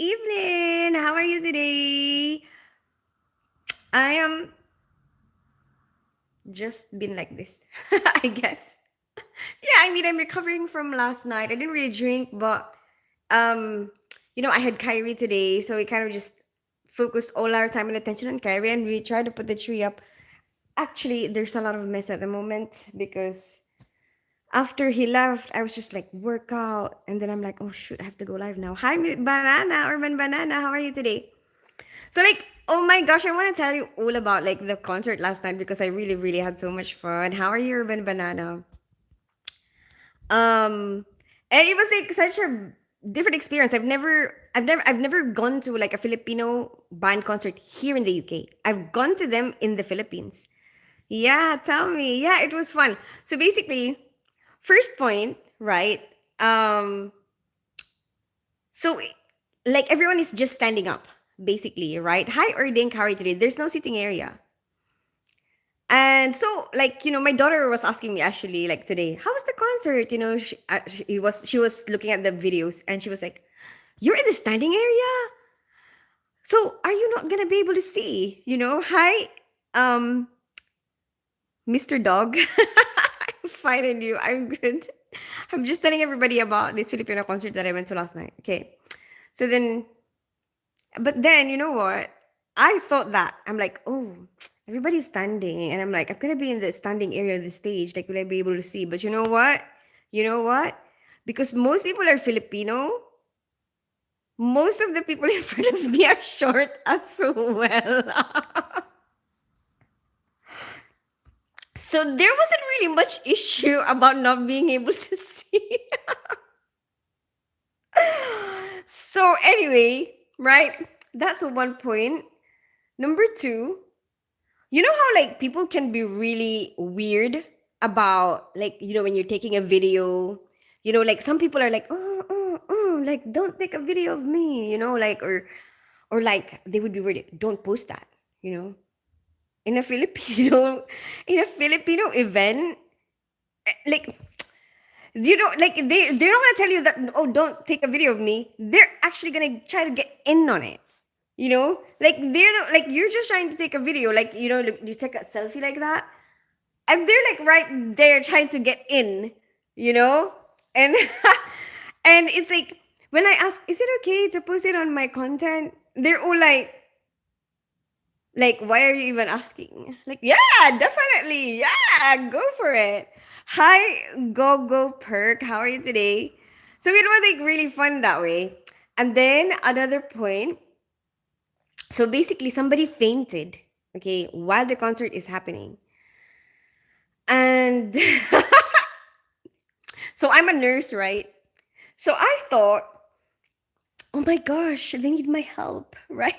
evening. How are you today? I am just been like this, I guess. Yeah, I'm recovering from last night. I didn't really drink, but um, I had Kyrie today, so we kind of just focused all our time and attention on Kyrie, and we tried to put the tree up. Actually, there's a lot of mess at the moment because after he left, I was just like workout, and then I'm like, oh shoot, I have to go live now. Hi, Banana, Urban Banana. How are you today? So like, oh my gosh, I want to tell you all about like the concert last night because I really, really had so much fun. How are you, Urban Banana? Um, and it was like such a different experience. I've never gone to like a Filipino band concert here in the UK. I've gone to them in the Philippines. Yeah, tell me. Yeah, it was fun. So basically, first point, right? Um, so like everyone is just standing up, basically, right? Hi, Erding Carry today. There's no sitting area. And so, like, my daughter was asking me actually, like today, how was the concert? She was looking at the videos and she was like, "You're in the standing area, so are you not gonna be able to see?" Hi, um, Mr. Dog. I'm fine and you. I'm good. I'm just telling everybody about this Filipino concert that I went to last night. Okay, so then but then you know what? I thought that I'm like, oh, everybody's standing, and I'm like, I'm gonna be in the standing area of the stage. Like, will I be able to see? But you know what? You know what? Because most people are Filipino. Most of the people in front of me are short as well. So there wasn't really much issue about not being able to see. So anyway, right? That's one point. Number two, you know how like people can be really weird about like when you're taking a video, like some people are like, like don't take a video of me, like or like they would be weird, don't post that, you know. In a Filipino in a Filipino event, like like they're not gonna tell you that, oh, don't take a video of me. They're actually gonna try to get in on it. Like like you're just trying to take a video, like like, you take a selfie like that, and they're like right there trying to get in, you know and and it's like when I ask, is it okay to post it on my content, they're all like, why are you even asking? Like, yeah, definitely, yeah, go for it. Hi, go perk, how are you today? So it was like really fun that way. And then another point, so basically somebody fainted, okay, while the concert is happening. And so I'm a nurse, right? So I thought, oh my gosh, they need my help, right?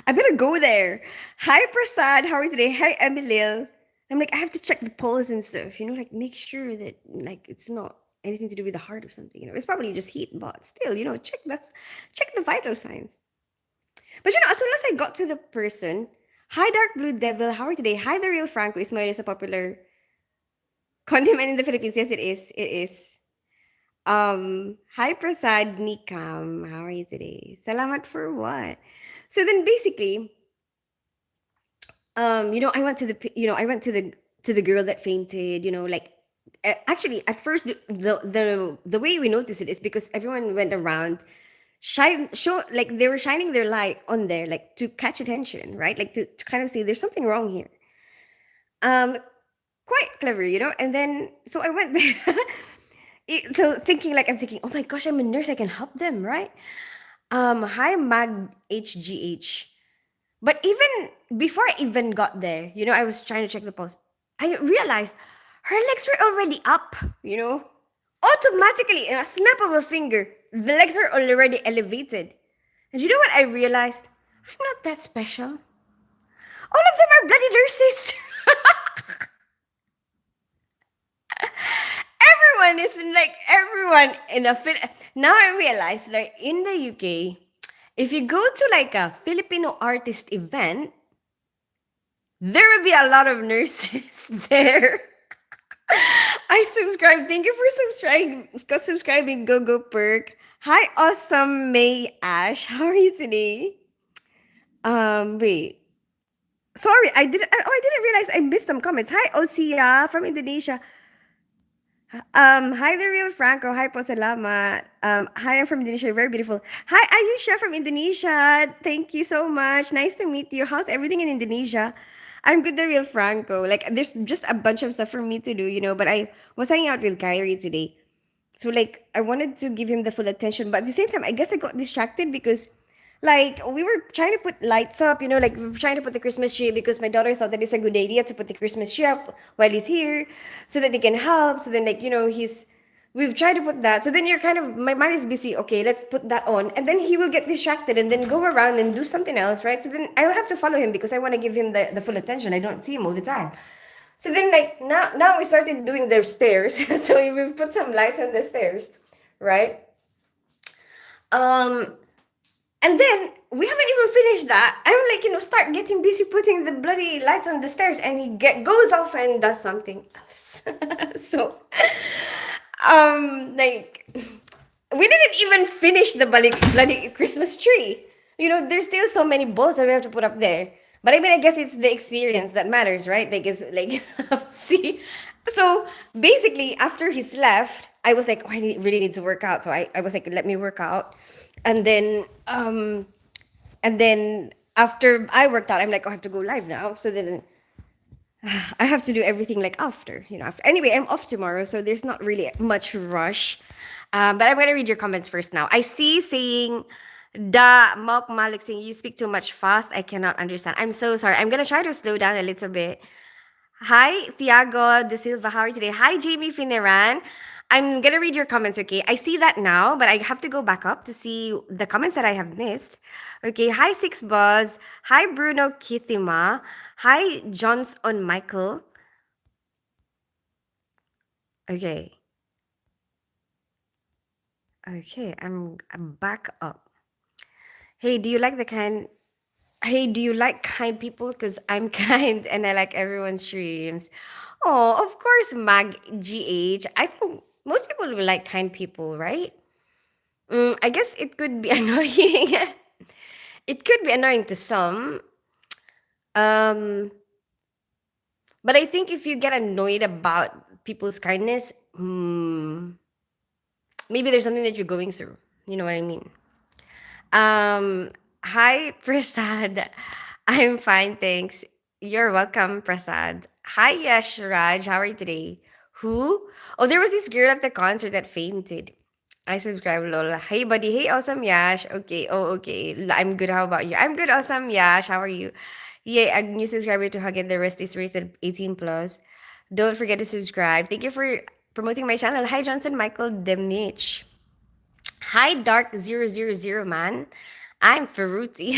I better go there. Hi, Prasad. How are you today? Hi, Emilil. I'm like, I have to check the pulse and stuff, like make sure that like it's not anything to do with the heart or something. It's probably just heat, but still, check the vital signs. But as soon as I got to the person, hi, Dark Blue Devil. How are you today? Hi, the real Franco. Is mayonnaise a popular condiment in the Philippines? Yes, it is. It is. Hi Prasad Nikam, how are you today? Salamat for what? So then basically, I went to the girl that fainted, like actually at first the way we noticed it is because everyone went around show like they were shining their light on there like to catch attention, right? Like to kind of say there's something wrong here. Um Quite clever, and then so I went there. So thinking like I'm thinking, oh my gosh, I'm a nurse, I can help them, right? Hi Mag HGH. But even before I even got there, I was trying to check the pulse. I realized her legs were already up, automatically in a snap of a finger. The legs are already elevated. And you know what I realized? I'm not that special. All of them are bloody nurses. Everyone is like everyone in a now I realize like in the UK, if you go to like a Filipino artist event, there will be a lot of nurses there. I subscribe. Thank you for subscribing. Go go perk. Hi, awesome May Ash. How are you today? Wait. Sorry, I didn't realize I missed some comments. Hi, Osia from Indonesia. Hi the real Franco. Hi po salamat. Hi, I'm from Indonesia. Very beautiful. Hi, Ayusha from Indonesia. Thank you so much. Nice to meet you. How's everything in Indonesia? I'm good, the real Franco. Like, there's just a bunch of stuff for me to do, but I was hanging out with Kyrie today. So like I wanted to give him the full attention, but at the same time, I guess I got distracted because like we were trying to put lights up, like we were trying to put the Christmas tree because my daughter thought that it's a good idea to put the Christmas tree up while he's here so that they can help. So then like, he's we've tried to put that. So then you're kind of my mind is busy. Okay, let's put that on. And then he will get distracted and then go around and do something else, right? So then I'll have to follow him because I want to give him the full attention. I don't see him all the time. So then, like now we started doing the stairs. So we put some lights on the stairs, right? Um, and then we haven't even finished that. I'm like, start getting busy putting the bloody lights on the stairs, and he goes off and does something else. So, like we didn't even finish the bloody Christmas tree. There's still so many balls that we have to put up there. But I mean, I guess it's the experience that matters, right? Like, it's like, see. So basically, after he's left, I was like, oh, really need to work out. So I was like, let me work out, and then after I worked out, I'm like, oh, I have to go live now. So then I have to do everything like after. Anyway, I'm off tomorrow, so there's not really much rush. But I'm gonna read your comments first now. I see saying Da Mok Malik saying you speak too much fast. I cannot understand. I'm so sorry. I'm gonna try to slow down a little bit. Hi, Thiago De Silva. How are you today? Hi, Jamie Fineran. I'm gonna read your comments, okay? I see that now, but I have to go back up to see the comments that I have missed. Okay, hi, Six Buzz. Hi, Bruno Kithima. Hi, Johnson Michael. Okay. Okay, I'm back up. Hey, do you like the kind Hey, do you like kind people? Because I'm kind and I like everyone's streams. Oh, of course, Mag GH. I think most people will like kind people, right? I guess it could be annoying. It could be annoying to some. Um, but I think if you get annoyed about people's kindness, maybe there's something that you're going through. You know what I mean? Hi, Prasad. I'm fine, thanks. You're welcome, Prasad. Hi, Yash Raj. How are you today? Who? Oh, there was this girl at the concert that fainted. I subscribe, Lola. Hey, buddy. Hey, awesome, Yash. Okay. Oh, okay. I'm good. How about you? I'm good, awesome, Yash. How are you? Yeah, a new subscriber to Hug, and the rest is rated 18 plus. Don't forget to subscribe. Thank you for promoting my channel. Hi, Johnson Michael Demitch. Hi, Dark 000 man. I'm Ferruti.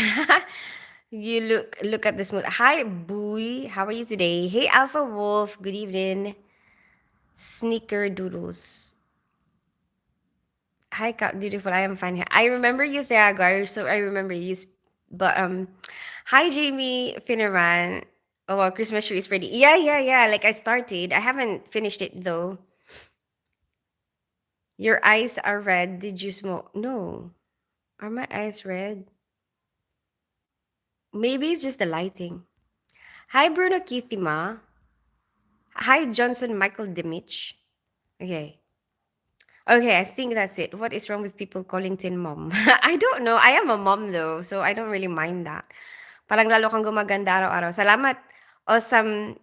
You look at the smooth. Hi, Booey. How are you today? Hey, Alpha Wolf. Good evening. Sneaker Doodles. Hi, Cat Beautiful. I am fine here. I remember you, Theagar, so I remember you. But hi, Jamie Finneran. Oh, wow, Christmas tree is ready. Yeah, yeah, yeah. Like I started. I haven't finished it though. Your eyes are red. Did you smoke? No. Are my eyes red? Maybe it's just the lighting. Hi, Bruno Kitima. Hi, Johnson Michael Demich. Okay. Okay, I think that's it. What is wrong with people calling Tin mom? I don't know. I am a mom though, so I don't really mind that. Parang lalo kang gumaganda araw-araw. Salamat, awesome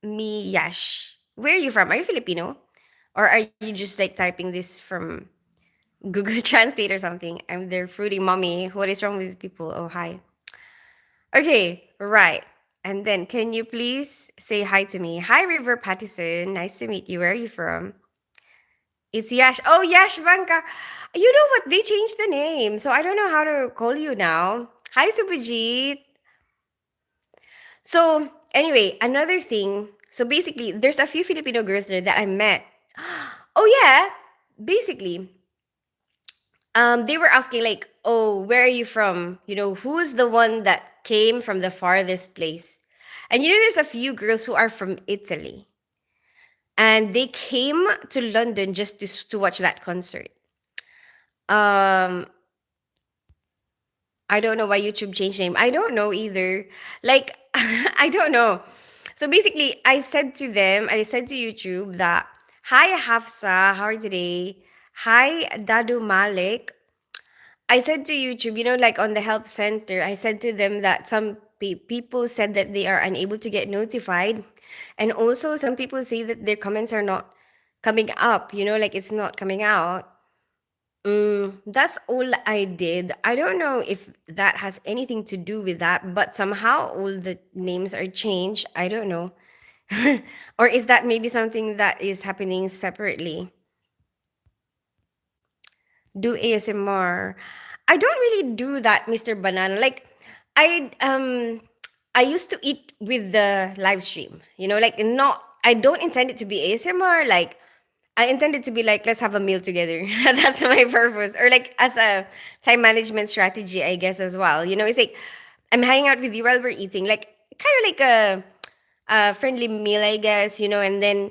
me Yash. Where are you from? Are you Filipino? Or are you just like typing this from Google Translate or something? I'm their fruity mommy. What is wrong with people? Oh, hi. Okay, right. And then can you please say hi to me? Hi, River Pattison. Nice to meet you. Where are you from? It's Yash. Oh, Yash Vanka. You know what? They changed the name. So I don't know how to call you now. Hi, Subhajit. So anyway, another thing. So basically, there's a few Filipino girls there that I met. Oh yeah. Basically, they were asking like, "Oh, where are you from? Who's the one that came from the farthest place?" And there's a few girls who are from Italy. and they came to London just to watch that concert. Um, I don't know why YouTube changed name. I don't know either. Like, I don't know. So basically, I said to YouTube that, "Hi Hafsa, how are you today? Hi Dadu Malik." I said to YouTube, like on the help center, I said to them that some people said that they are unable to get notified. And also, some people say that their comments are not coming up, like it's not coming out. That's all I did. I don't know if that has anything to do with that, but somehow all the names are changed. I don't know. Or is that maybe something that is happening separately? Do ASMR. I don't really do that, Mr. Banana. Like I used to eat with the live stream. Like not I don't intend it to be ASMR. Like I intend it to be like, let's have a meal together. That's my purpose. Or like as a time management strategy, I guess as well. It's like I'm hanging out with you while we're eating, like kind of like a friendly meal, I guess, and then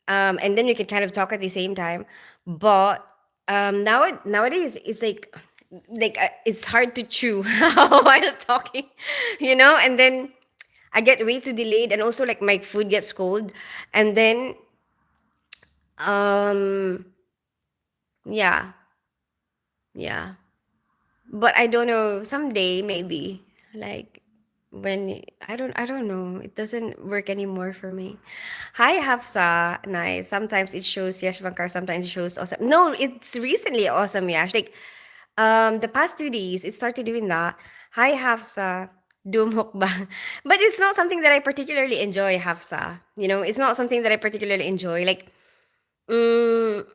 we can kind of talk at the same time. But nowadays it's like it's hard to chew while talking, and then I get way too delayed, and also like my food gets cold, and then um yeah, yeah. But I don't know, someday maybe, like when I don't know, it doesn't work anymore for me. Hi Hafsa, nice. Sometimes it shows Yash Bankar, sometimes it shows awesome. No, it's recently awesome Yash. Like the past 2 days it started doing that. Hi Hafsa, do mukbang. But it's not something that I particularly enjoy, Hafsa. It's not something that I particularly enjoy. Like mm,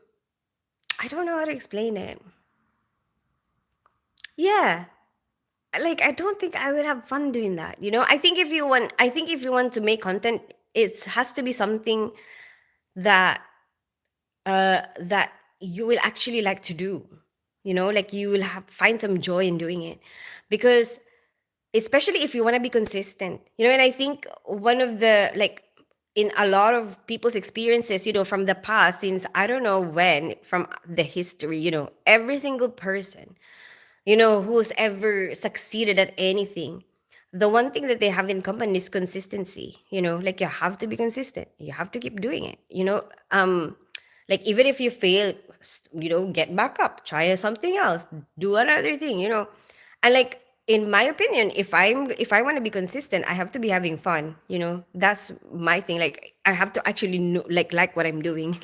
I don't know how to explain it. Yeah. Like I don't think I would have fun doing that. I think if you want to make content, it has to be something that that you will actually like to do. Like you will find some joy in doing it. Because especially if you want to be consistent. And I think one of the like in a lot of people's experiences, from the past, since I don't know when, from the history, every single person who's ever succeeded at anything, the one thing that they have in common is consistency. Like you have to be consistent, you have to keep doing it. Like even if you fail, get back up, try something else, do another thing. And like in my opinion, if I want to be consistent, I have to be having fun. That's my thing. Like I have to actually know, like what I'm doing.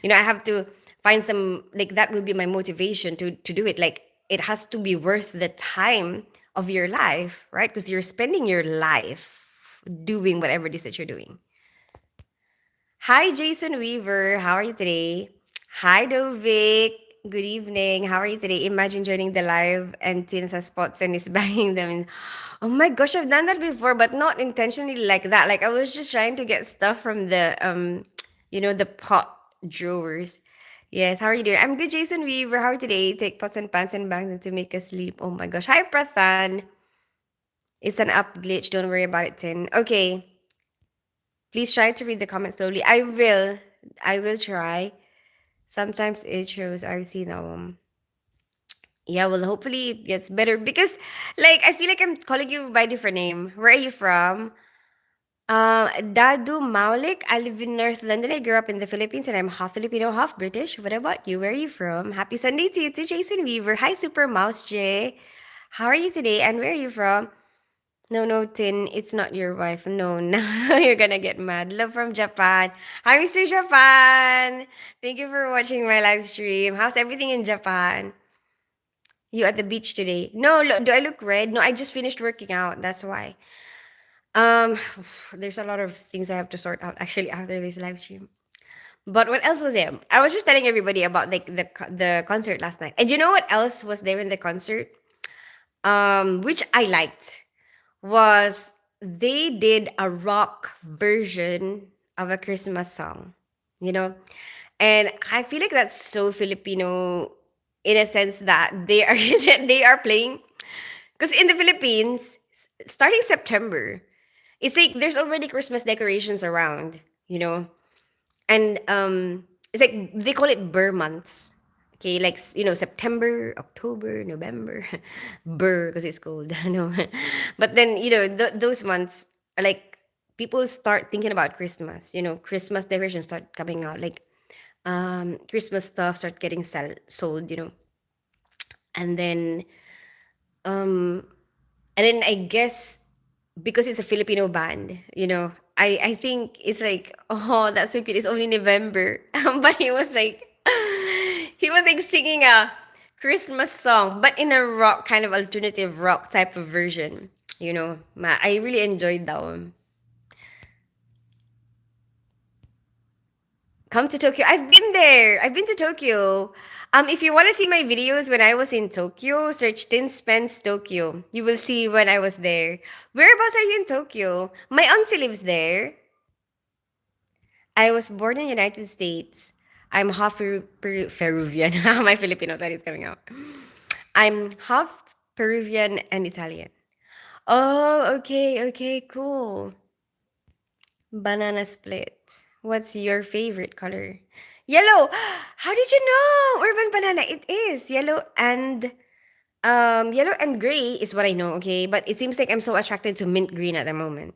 I have to find some, like that will be my motivation to do it. Like it has to be worth the time of your life, right? Because you're spending your life doing whatever it is that you're doing. Hi, Jason Weaver. How are you today? Hi, Dovik. Good evening. How are you today? Imagine joining the live and Tina has spots and is banging them. Oh my gosh, I've done that before, but not intentionally like that. Like I was just trying to get stuff from the pot drawers. Yes, how are you doing? I'm good, Jason Weaver. How are you today? Take pots and pans and bang them to make us sleep. Oh my gosh. Hi, Prathan. It's an up glitch. Don't worry about it, Tin. Okay. Please try to read the comments slowly. I will. I will try. Sometimes it shows I've seen yeah, well hopefully it gets better because like I feel like I'm calling you by different name. Where are you from? Dadu Maulik. I live in North London. I grew up in the Philippines and I'm half Filipino, half British. What about you? Where are you from? Happy Sunday to you too, Jason Weaver. Hi, Super Mouse J. How are you today? And where are you from? No, no, Tin, it's not your wife. No, no, you're gonna get mad. Love from Japan. Hi, Mr. Japan. Thank you for watching my live stream. How's everything in Japan? You at the beach today? No, do I look red? No, I just finished working out. That's why. Um, there's a lot of things I have to sort out actually after this live stream. But what else was there? I was just telling everybody about like the concert last night. And you know what else was there in the concert? Which I liked was they did a rock version of a Christmas song, you know? And I feel like that's so Filipino in a sense that they are they are playing because in the Philippines, starting September, it's like there's already Christmas decorations around, you know? And it's like they call it Burr months. Okay, like September, October, November, Burr because it's cold. No, but then those months are like people start thinking about Christmas. Christmas decorations start coming out, like Christmas stuff start getting sold. And then um I guess because it's a Filipino band, I think it's like, oh, that's so cute. It's only November, but he was like singing a Christmas song, but in a rock kind of alternative rock type of version. I really enjoyed that one. Come to Tokyo. I've been there. I've been to Tokyo. If you want to see my videos when I was in Tokyo, search Tin Spence Tokyo. You will see when I was there. Whereabouts are you in Tokyo? My auntie lives there. I was born in the United States. I'm half Peruvian. My Filipino side is coming out. I'm half Peruvian and Italian. Oh, okay, okay, cool. Banana split. What's your favorite color? Yellow. How did you know? Urban banana. It is yellow and gray is what I know, okay? But it seems like I'm so attracted to mint green at the moment.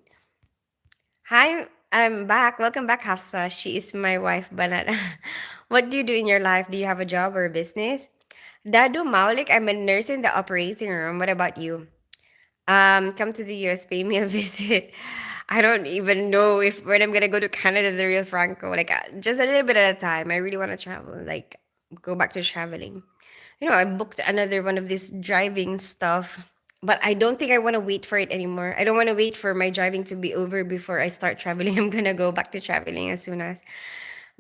Hi, I'm back. Welcome back, Hafsa. She is my wife, Banana. What do you do in your life? Do you have a job or a business? Dadu Maulik, I'm a nurse in the operating room. What about you? Come to the US, pay me a visit. I don't even know if when I'm gonna go to Canada, the real Franco. Like just a little bit at a time. I really want to travel. Like go back to traveling. I booked another one of this driving stuff, but I don't think I want to wait for it anymore. I don't want to wait for my driving to be over before I start traveling. I'm gonna go back to traveling as soon as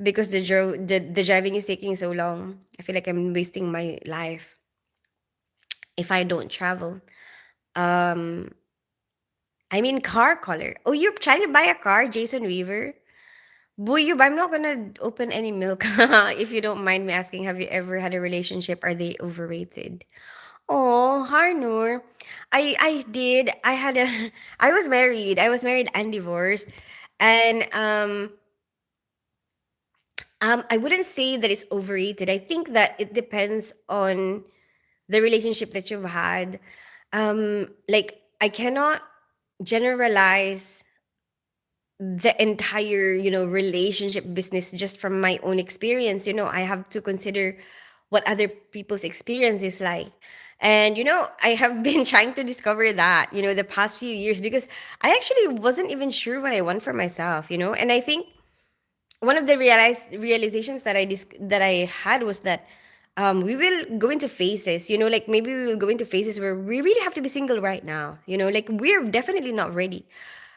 because the driving is taking so long. I feel like I'm wasting my life if I don't travel. Um, I mean car color. Oh, you're trying to buy a car, Jason Weaver? Buyub, I'm not gonna open any milk. If you don't mind me asking, have you ever had a relationship? Are they overrated? Oh, Harnur. I did. I had a I was married. I was married and divorced. And I wouldn't say that it's overrated. I think that it depends on the relationship that you've had. Like I cannot generalize the entire relationship business just from my own experience. I have to consider what other people's experience is like. And I have been trying to discover that the past few years, because I actually wasn't even sure what I want for myself. And I think one of the realizations that I had was that we will go into phases. Like maybe we will go into phases where we really have to be single right now. Like we're definitely not ready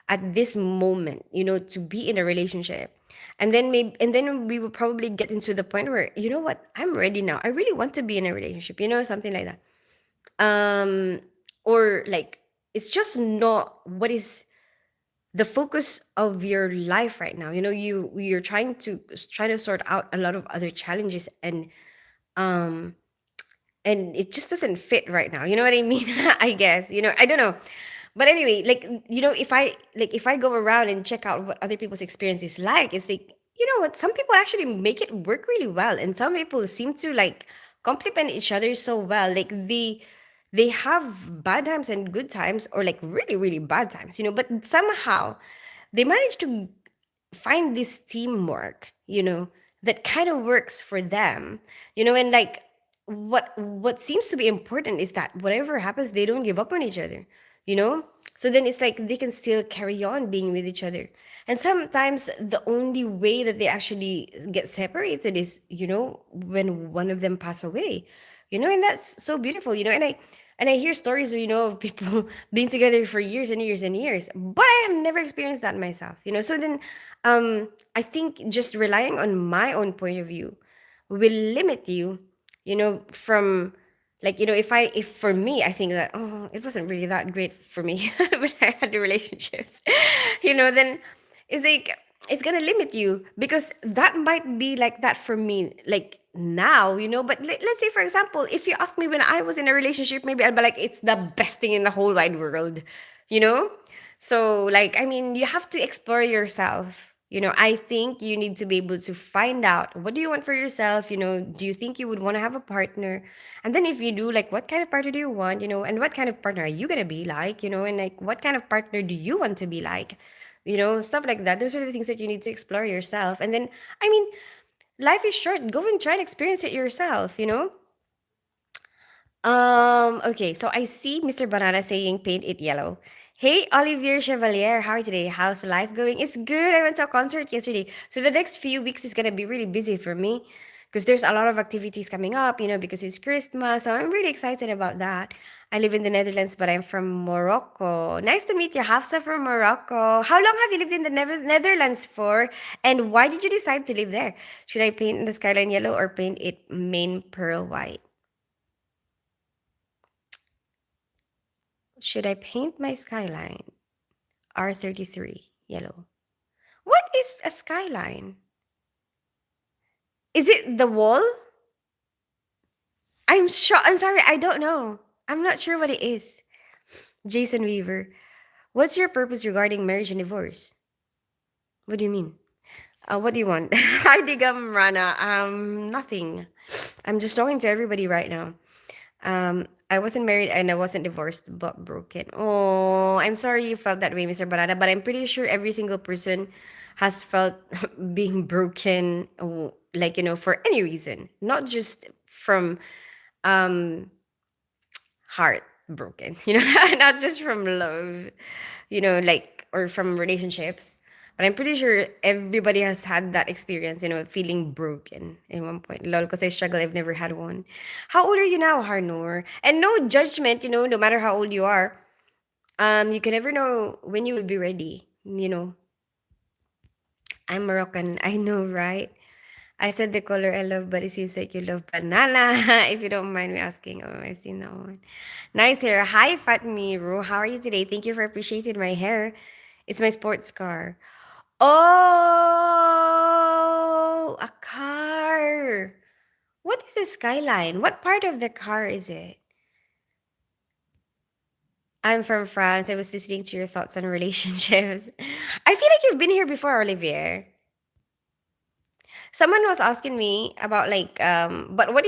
at this moment, to be in a relationship. And then we will probably get into the point where, you know what, I'm ready now. I really want to be in a relationship, something like that. Um, or like it's just not what is the focus of your life right now. You're trying to sort out a lot of other challenges, um and it just doesn't fit right now. You know what I mean? I guess, I don't know. But anyway, like if I go around and check out what other people's experience is like, it's like, what, some people actually make it work really well, and some people seem to like complement each other so well. Like they have bad times and good times, or like really really bad times, but somehow they manage to find this teamwork, that kind of works for them, and like what seems to be important is that whatever happens, they don't give up on each other, you know? So then it's like they can still carry on being with each other. And sometimes the only way that they actually get separated is, when one of them pass away, and that's so beautiful, and I hear stories, of people being together for years and years and years, but I have never experienced that myself, So then, I think just relying on my own point of view will limit you, from like, if for me, I think that, oh, it wasn't really that great for me when I had the relationships, then it's like it's gonna limit you, because that might be like that for me, like now, but let's say, for example, if you ask me when I was in a relationship, maybe I'll be like, it's the best thing in the whole wide world, you know? So like, I mean, you have to explore yourself, I think you need to be able to find out what do you want for yourself. Do you think you would want to have a partner? And then if you do, like, what kind of partner do you want? And what kind of partner are you gonna be like? And like, what kind of partner do you want to be like? Stuff like that. Those are the things that you need to explore yourself. And then, I mean, life is short. Go and try and experience it yourself. Okay, so I see Mr. Banana saying paint it yellow. Hey, Olivier Chevalier, how are you today? How's life going? It's good. I went to a concert yesterday. So the next few weeks is gonna be really busy for me because there's a lot of activities coming up, because it's Christmas. So I'm really excited about that. I live in the Netherlands, but I'm from Morocco. Nice to meet you, Hafsa from Morocco. How long have you lived in the Netherlands for? And why did you decide to live there? Should I paint the skyline yellow or paint it main pearl white? Should I paint my skyline R33 yellow? What is a skyline? Is it the wall? I'm sorry, I don't know. I'm not sure what it is. Jason Weaver, what's your purpose regarding marriage and divorce? What do you mean? What do you want? Hi, Digam Rana. Nothing. I'm just talking to everybody right now. I wasn't married and I wasn't divorced, but broken. Oh, I'm sorry you felt that way, Mr. Barada, but I'm pretty sure every single person has felt being broken, like, for any reason, not just from um heart broken, not just from love, like, or from relationships. But I'm pretty sure everybody has had that experience, feeling broken in one point. Lol, because I struggle, I've never had one. How old are you now, Harnoor? And no judgment, no matter how old you are. You can never know when you will be ready. I'm Moroccan. I know, right? I said the color I love, but it seems like you love banana. If you don't mind me asking. Oh, I see no one. Nice hair. Hi, Fatmiru. How are you today? Thank you for appreciating my hair. It's my sports car. Oh, a car. What is a skyline? What part of the car is it? I'm from France. I was listening to your thoughts on relationships. I feel like you've been here before, Olivier. Someone was asking me about, like, but what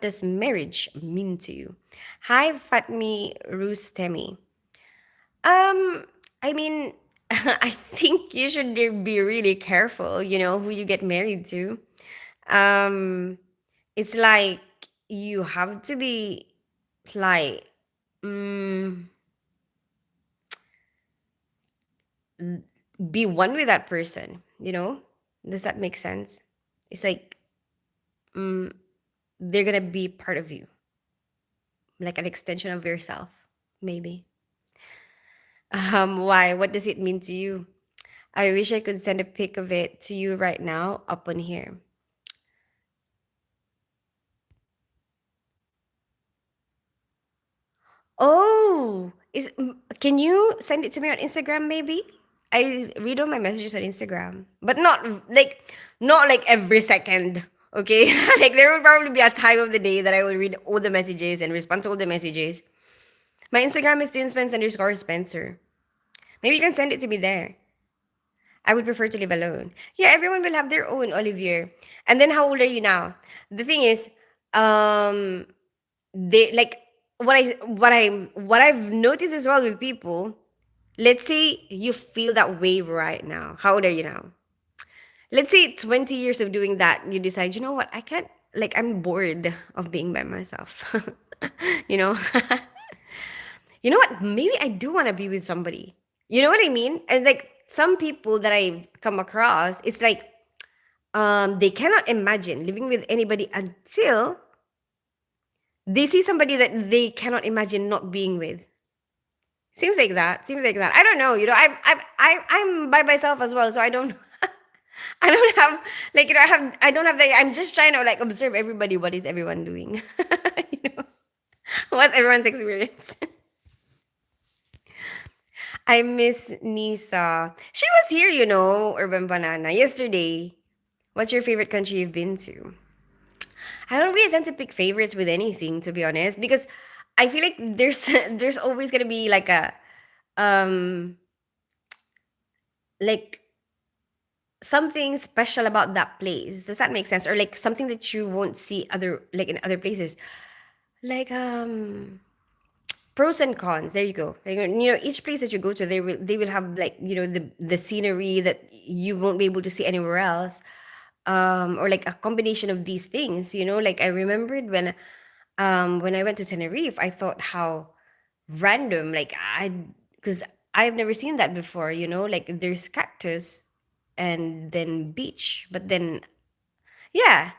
does marriage mean to you? Hi, Fatmi Rustemi. Um, I mean, I think you should be really careful, who you get married to. Um, it's like you have to be like, mm, be one with that person. Does that make sense? It's like, mm, they're gonna be part of you, like an extension of yourself, maybe. Why? What does it mean to you? I wish I could send a pic of it to you right now up on here. Oh, can you send it to me on Instagram maybe? I read all my messages on Instagram, but not like every second. Okay, like there will probably be a time of the day that I will read all the messages and respond to all the messages. My Instagram is _Spencer. Maybe you can send it to me there. I would prefer to live alone. Yeah, everyone will have their own, Olivier. And then how old are you now? The thing is, um, they like what I've noticed as well with people. Let's say you feel that way right now. How old are you now? Let's say 20 years of doing that, you decide, you know what, I can't, like, I'm bored of being by myself. you know? You know what? Maybe I do want to be with somebody. You know what I mean? And like some people that I've come across, it's like they cannot imagine living with anybody until they see somebody that they cannot imagine not being with. Seems like that. Seems like that. I don't know. I'm by myself as well, so I don't. I don't have, like, I don't have the. I'm just trying to, like, observe everybody. What is everyone doing? you know, what's everyone's experience? I miss Nisa. She was here, Urban Banana, yesterday. What's your favorite country you've been to? I don't really tend to pick favorites with anything, to be honest, because I feel like there's always gonna be like a um like something special about that place. Does that make sense? Or like something that you won't see other like in other places. Like pros and cons. There you go. Like, each place that you go to, they will have like the scenery that you won't be able to see anywhere else. Or like a combination of these things. Like I remembered when I went to Tenerife, I thought how random. Like because I've never seen that before. Like there's cactus and then beach, but then yeah,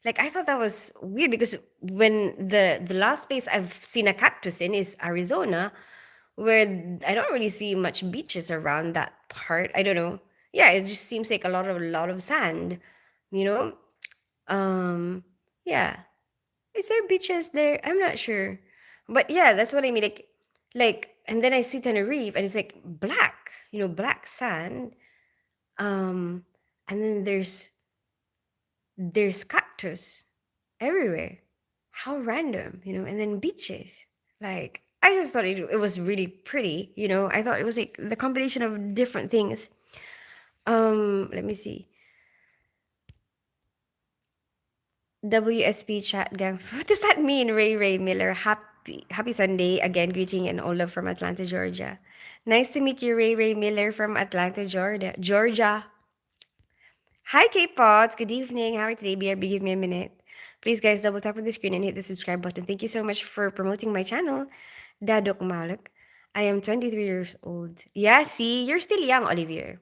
like I thought that was weird because when the last place I've seen a cactus in is Arizona, where I don't really see much beaches around that part. I don't know. Yeah, it just seems like a lot of sand, you know? Um yeah. Is there beaches there? I'm not sure. But yeah, that's what I mean. Like and then I see Tenerife and it's like black, black sand. Um and then there's cactus everywhere. How random, and then beaches. Like, I just thought it was really pretty, I thought it was like the combination of different things. Let me see. WSP chat gang. What does that mean, Ray Ray Miller? Happy Sunday again, greeting and all love from Atlanta, Georgia. Nice to meet you, Ray Ray Miller from Atlanta, Georgia. Georgia. Hi, K-Pots. Good evening. How are you today? BRB, give me a minute. Please, guys, double tap on the screen and hit the subscribe button. Thank you so much for promoting my channel, Dadok Malak. I am 23 years old. Yeah, see, you're still young, Olivier.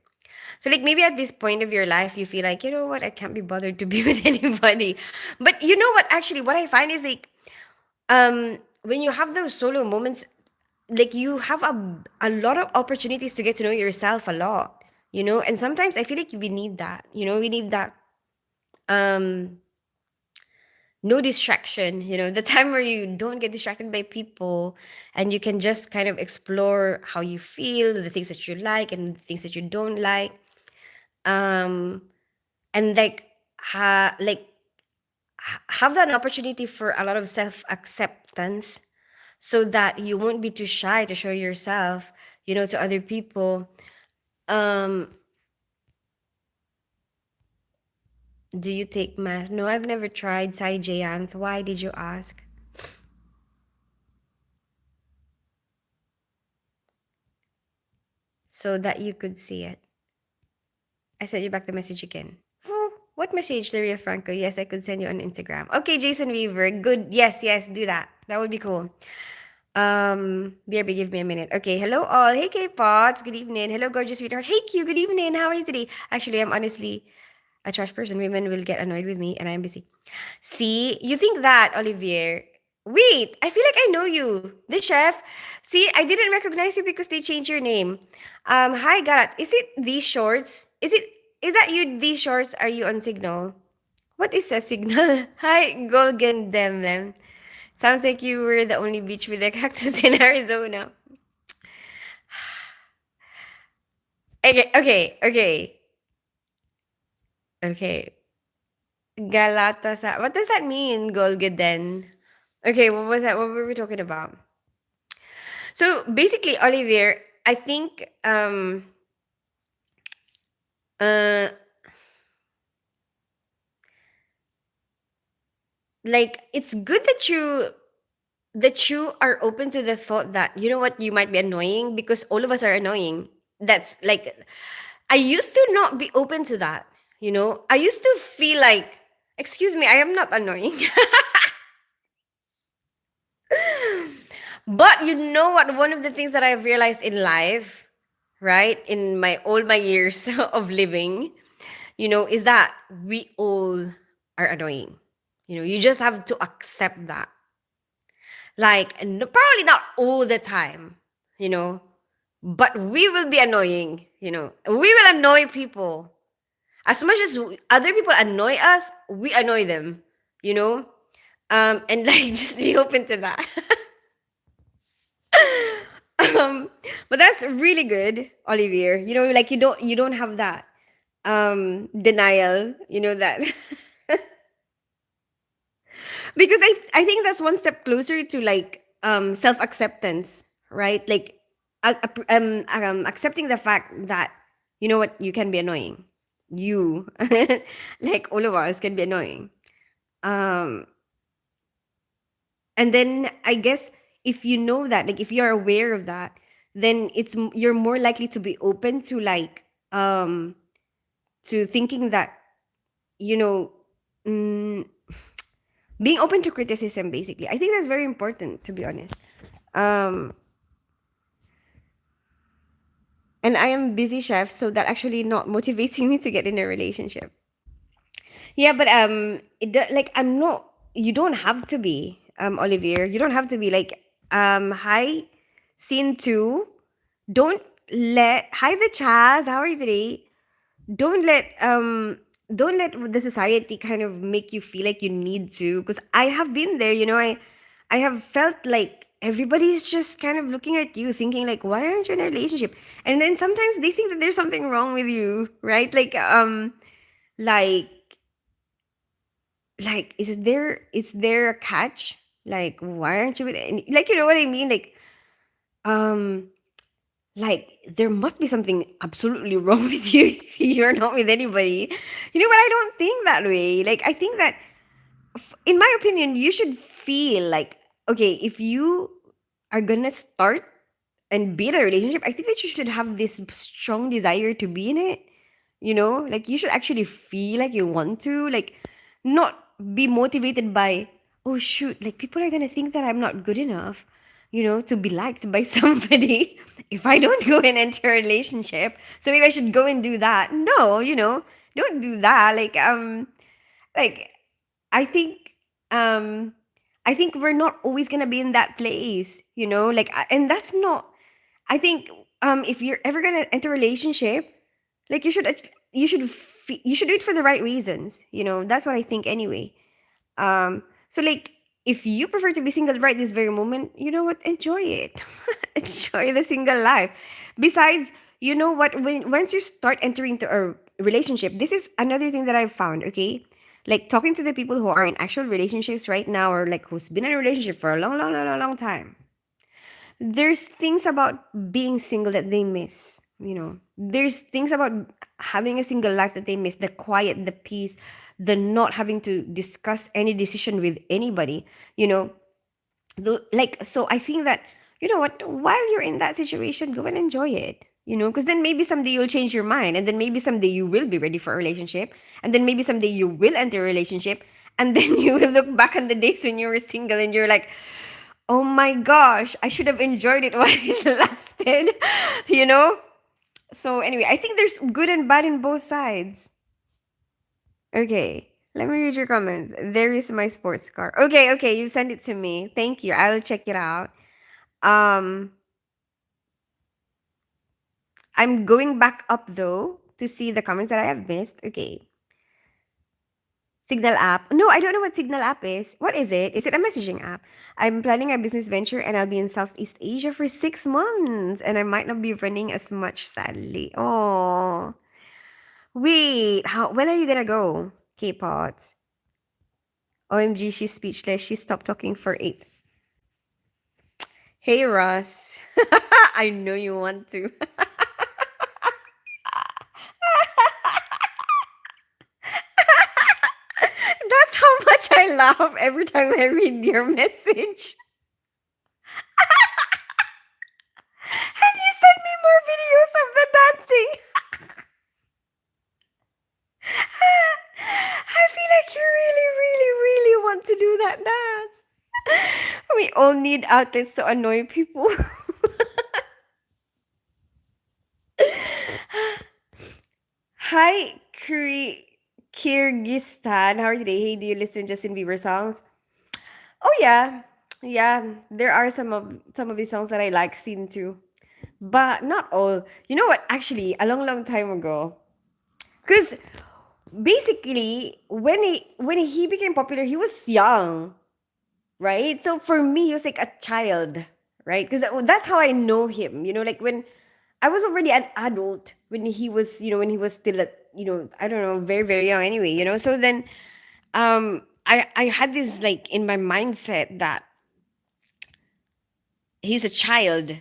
So, like, maybe at this point of your life, you feel like, you know what, I can't be bothered to be with anybody. But you know what, actually, what I find is like, when you have those solo moments, like you have a lot of opportunities to get to know yourself a lot, and sometimes I feel like we need that, we need that um no distraction, the time where you don't get distracted by people and you can just kind of explore how you feel, the things that you like and the things that you don't like. um and like have that opportunity for a lot of self acceptance so that you won't be too shy to show yourself, to other people. um do you take math? No, I've never tried. Sai Jayanth, why did you ask? So that you could see it. I sent you back the message again. Oh, what message, Daria Franco? Yes, I could send you on Instagram. Okay, Jason Weaver. Good. Yes, yes, do that. That would be cool. BRB, give me a minute. Okay, hello all. Hey, K-Pots. Good evening. Hello, gorgeous sweetheart. Hey, Q. Good evening. How are you today? Actually, I'm honestly a trash person. Women will get annoyed with me, and I'm busy. See, you think that, Olivier? Wait, I feel like I know you. The chef. See, I didn't recognize you because they changed your name. Hi, Garat. Is it these shorts? Is that you? These shorts? Are you on Signal? What is a Signal? Hi, Golden Demlem. Sounds like you were the only beach with a cactus in Arizona. Okay, okay, okay, okay. Galatasaray. What does that mean, Golden? Okay, what was that? What were we talking about? So basically, Olivier, I think uh like it's good that you are open to the thought that you know what, you might be annoying because all of us are annoying. That's like I used to not be open to that. I used to feel like, excuse me, I am not annoying. But you know what? One of the things that I've realized in life, right, in my years of living, is that we all are annoying. You just have to accept that. Like, probably not all the time, you know, but we will be annoying. We will annoy people. As much as other people annoy us, we annoy them, you know? And like, just be open to that. um, but that's really good, Olivier. Like you don't have that denial, that because I think that's one step closer to like self acceptance, right? Like accepting the fact that you know what, you can be annoying. You, like all of us, can be annoying. Um, and then I guess if you know that, like if you're aware of that, then you're more likely to be open to like to thinking that you know mm, being open to criticism. Basically, I think that's very important, to be honest. Um, and I am busy, chef, so that actually not motivating me to get in a relationship. Yeah, but like I'm not. You don't have to be, Olivier. You don't have to be like, hi, scene two. Don't let hi the Chaz. How are you today? Don't let don't let the society kind of make you feel like you need to. Because I have been there. I have felt like everybody's just kind of looking at you, thinking like, why aren't you in a relationship? And then sometimes they think that there's something wrong with you, right? Like is there a catch, like why aren't you with like, you know what I mean, um like there must be something absolutely wrong with you if you're not with anybody, but I don't think that way. Like I think that in my opinion you should feel like, okay, if you are gonna start and be in a relationship, I think that you should have this strong desire to be in it. Like you should actually feel like you want to, like, not be motivated by, oh shoot, like people are gonna think that I'm not good enough, to be liked by somebody if I don't go and enter a relationship. So maybe I should go and do that. No, don't do that. Like I think um I think we're not always gonna be in that place, and that's not. I think if you're ever gonna enter a relationship, like you should do it for the right reasons. That's what I think anyway. So like if you prefer to be single right this very moment, you know what? Enjoy it. Enjoy the single life. Besides, you know what? When once you start entering into a relationship, this is another thing that I've found. Okay, like talking to the people who are in actual relationships right now, or like who's been in a relationship for a long, long, long, long, long time, there's things about being single that they miss. There's things about having a single life that they miss: the quiet, the peace, the not having to discuss any decision with anybody. you know like, so I think that, you know what, while you're in that situation, go and enjoy it. Because then maybe someday you'll change your mind, and then maybe someday you will be ready for a relationship, and then maybe someday you will enter a relationship, and then you will look back on the days when you were single and you're like, oh my gosh, I should have enjoyed it while it lasted. you know? So, anyway, I think there's good and bad in both sides. Okay, let me read your comments. There is my sports car. Okay, okay, you send it to me. Thank you. I'll check it out. Um, I'm going back up though to see the comments that I have missed. Okay. Signal app. No, I don't know what Signal app is. What is it? Is it a messaging app? I'm planning a business venture and I'll be in Southeast Asia for 6 months and I might not be running as much, sadly. Oh, wait. When are you gonna go? K-Pot. OMG, she's speechless. She stopped talking for 8. Hey, Russ. I know you want to. That's how much I laugh every time I read your message. And you send me more videos of the dancing. I feel like you really, really, really want to do that dance. We all need outlets to annoy people. Hi, Kyrgyzstan. How are you today? Hey, do you listen to Justin Bieber songs? Oh yeah, yeah. There are some of these songs that I like, scene too, but not all. You know what? Actually, a long, long time ago, because basically when he became popular, he was young, right? So for me, he was like a child, right? Because that's how I know him. Like when I was already an adult when he was still I don't know, very, very young anyway. So then I had this like in my mindset that he's a child.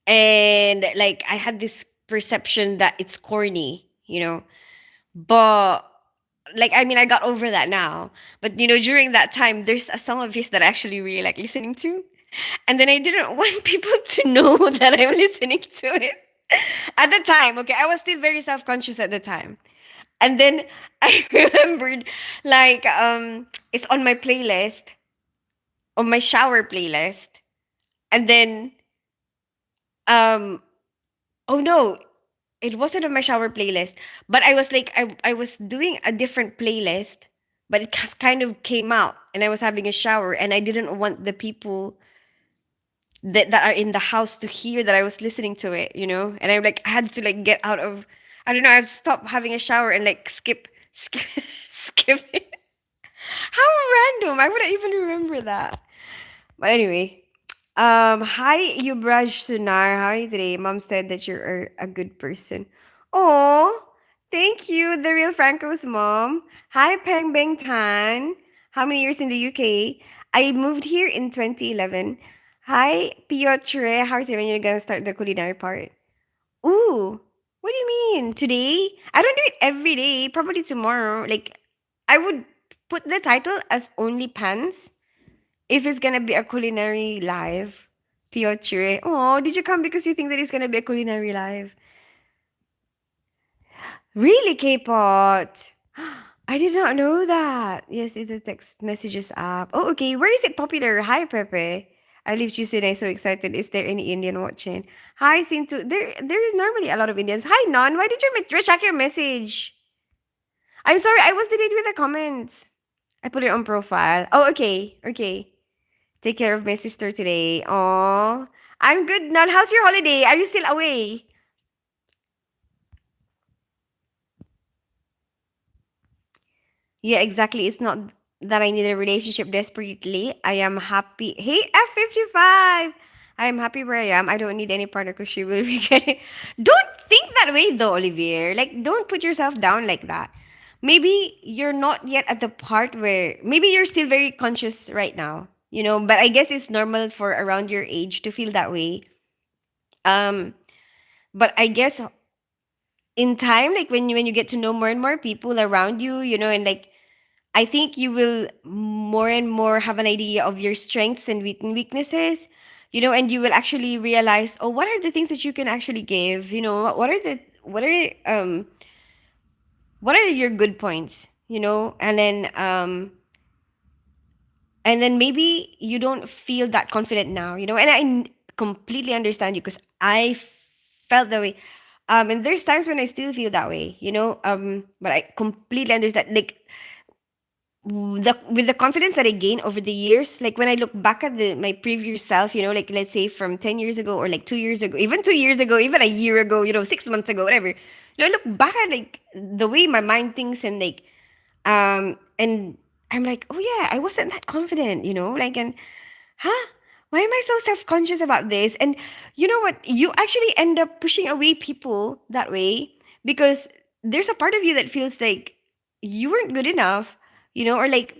And like I had this perception that it's corny, you know. But like, I mean, I got over that now. But during that time, there's a song of his that I actually really like listening to. And then I didn't want people to know that I'm listening to it. At the time, okay, I was still very self-conscious at the time. And then I remembered, like, it's on my playlist, on my shower playlist. And then um oh no, it wasn't on my shower playlist, but I was like, I was doing a different playlist, but it kind of came out and I was having a shower and I didn't want the people that are in the house to hear that I was listening to it. And I like had to like get out of, I don't know, I've stopped having a shower and like skip skip it. How random. I wouldn't even remember that. But anyway, hi, Yubraj Sunar. How are you today? Mom said that you're a good person. Oh, thank you, the real Franco's mom. Hi, Peng Beng Tan. How many years in the UK? I moved here in 2011. Hi, Piotr. How are you when you're gonna start the culinary part? Ooh, what do you mean? Today? I don't do it every day. Probably tomorrow. Like, I would put the title as Only Pants if it's gonna be a culinary live. Piotr. Oh, did you come because you think that it's gonna be a culinary live? Really, K-pot? I did not know that. Yes, it's a text messages app. Oh, okay. Where is it popular? Hi, Pepe. I live Tuesday night, so excited. Is there any Indian watching? Hi, Sintu. There is normally a lot of Indians. Hi, Non. Why did you check your message? I'm sorry, I was delayed with the comments. I put it on profile. Oh, okay. Okay. Take care of my sister today. Oh, I'm good, Non. How's your holiday? Are you still away? Yeah, exactly. It's not that I need a relationship desperately. I am happy. Hey, F55. I am happy where I am. I don't need any partner because she will regret it. Don't think that way though, Olivier. Like, don't put yourself down like that. Maybe you're not yet at the part where maybe you're still very conscious right now, but I guess it's normal for around your age to feel that way. Um, but I guess in time, like when you get to know more and more people around you, and like I think you will more and more have an idea of your strengths and weaknesses, and you will actually realize, oh, what are the things that you can actually give? What are your good points, and then maybe you don't feel that confident now, and completely understand you because I felt that way. And there's times when I still feel that way, but I completely understand. Like, with the confidence that I gained over the years, like when I look back at my previous self, like let's say from 10 years ago or like 2 years ago, even 2 years ago, even a year ago, 6 months ago, whatever. I look back at like the way my mind thinks and I'm like, oh yeah, I wasn't that confident, like, and huh? Why am I so self-conscious about this? And you know what? You actually end up pushing away people that way because there's a part of you that feels like you weren't good enough, or like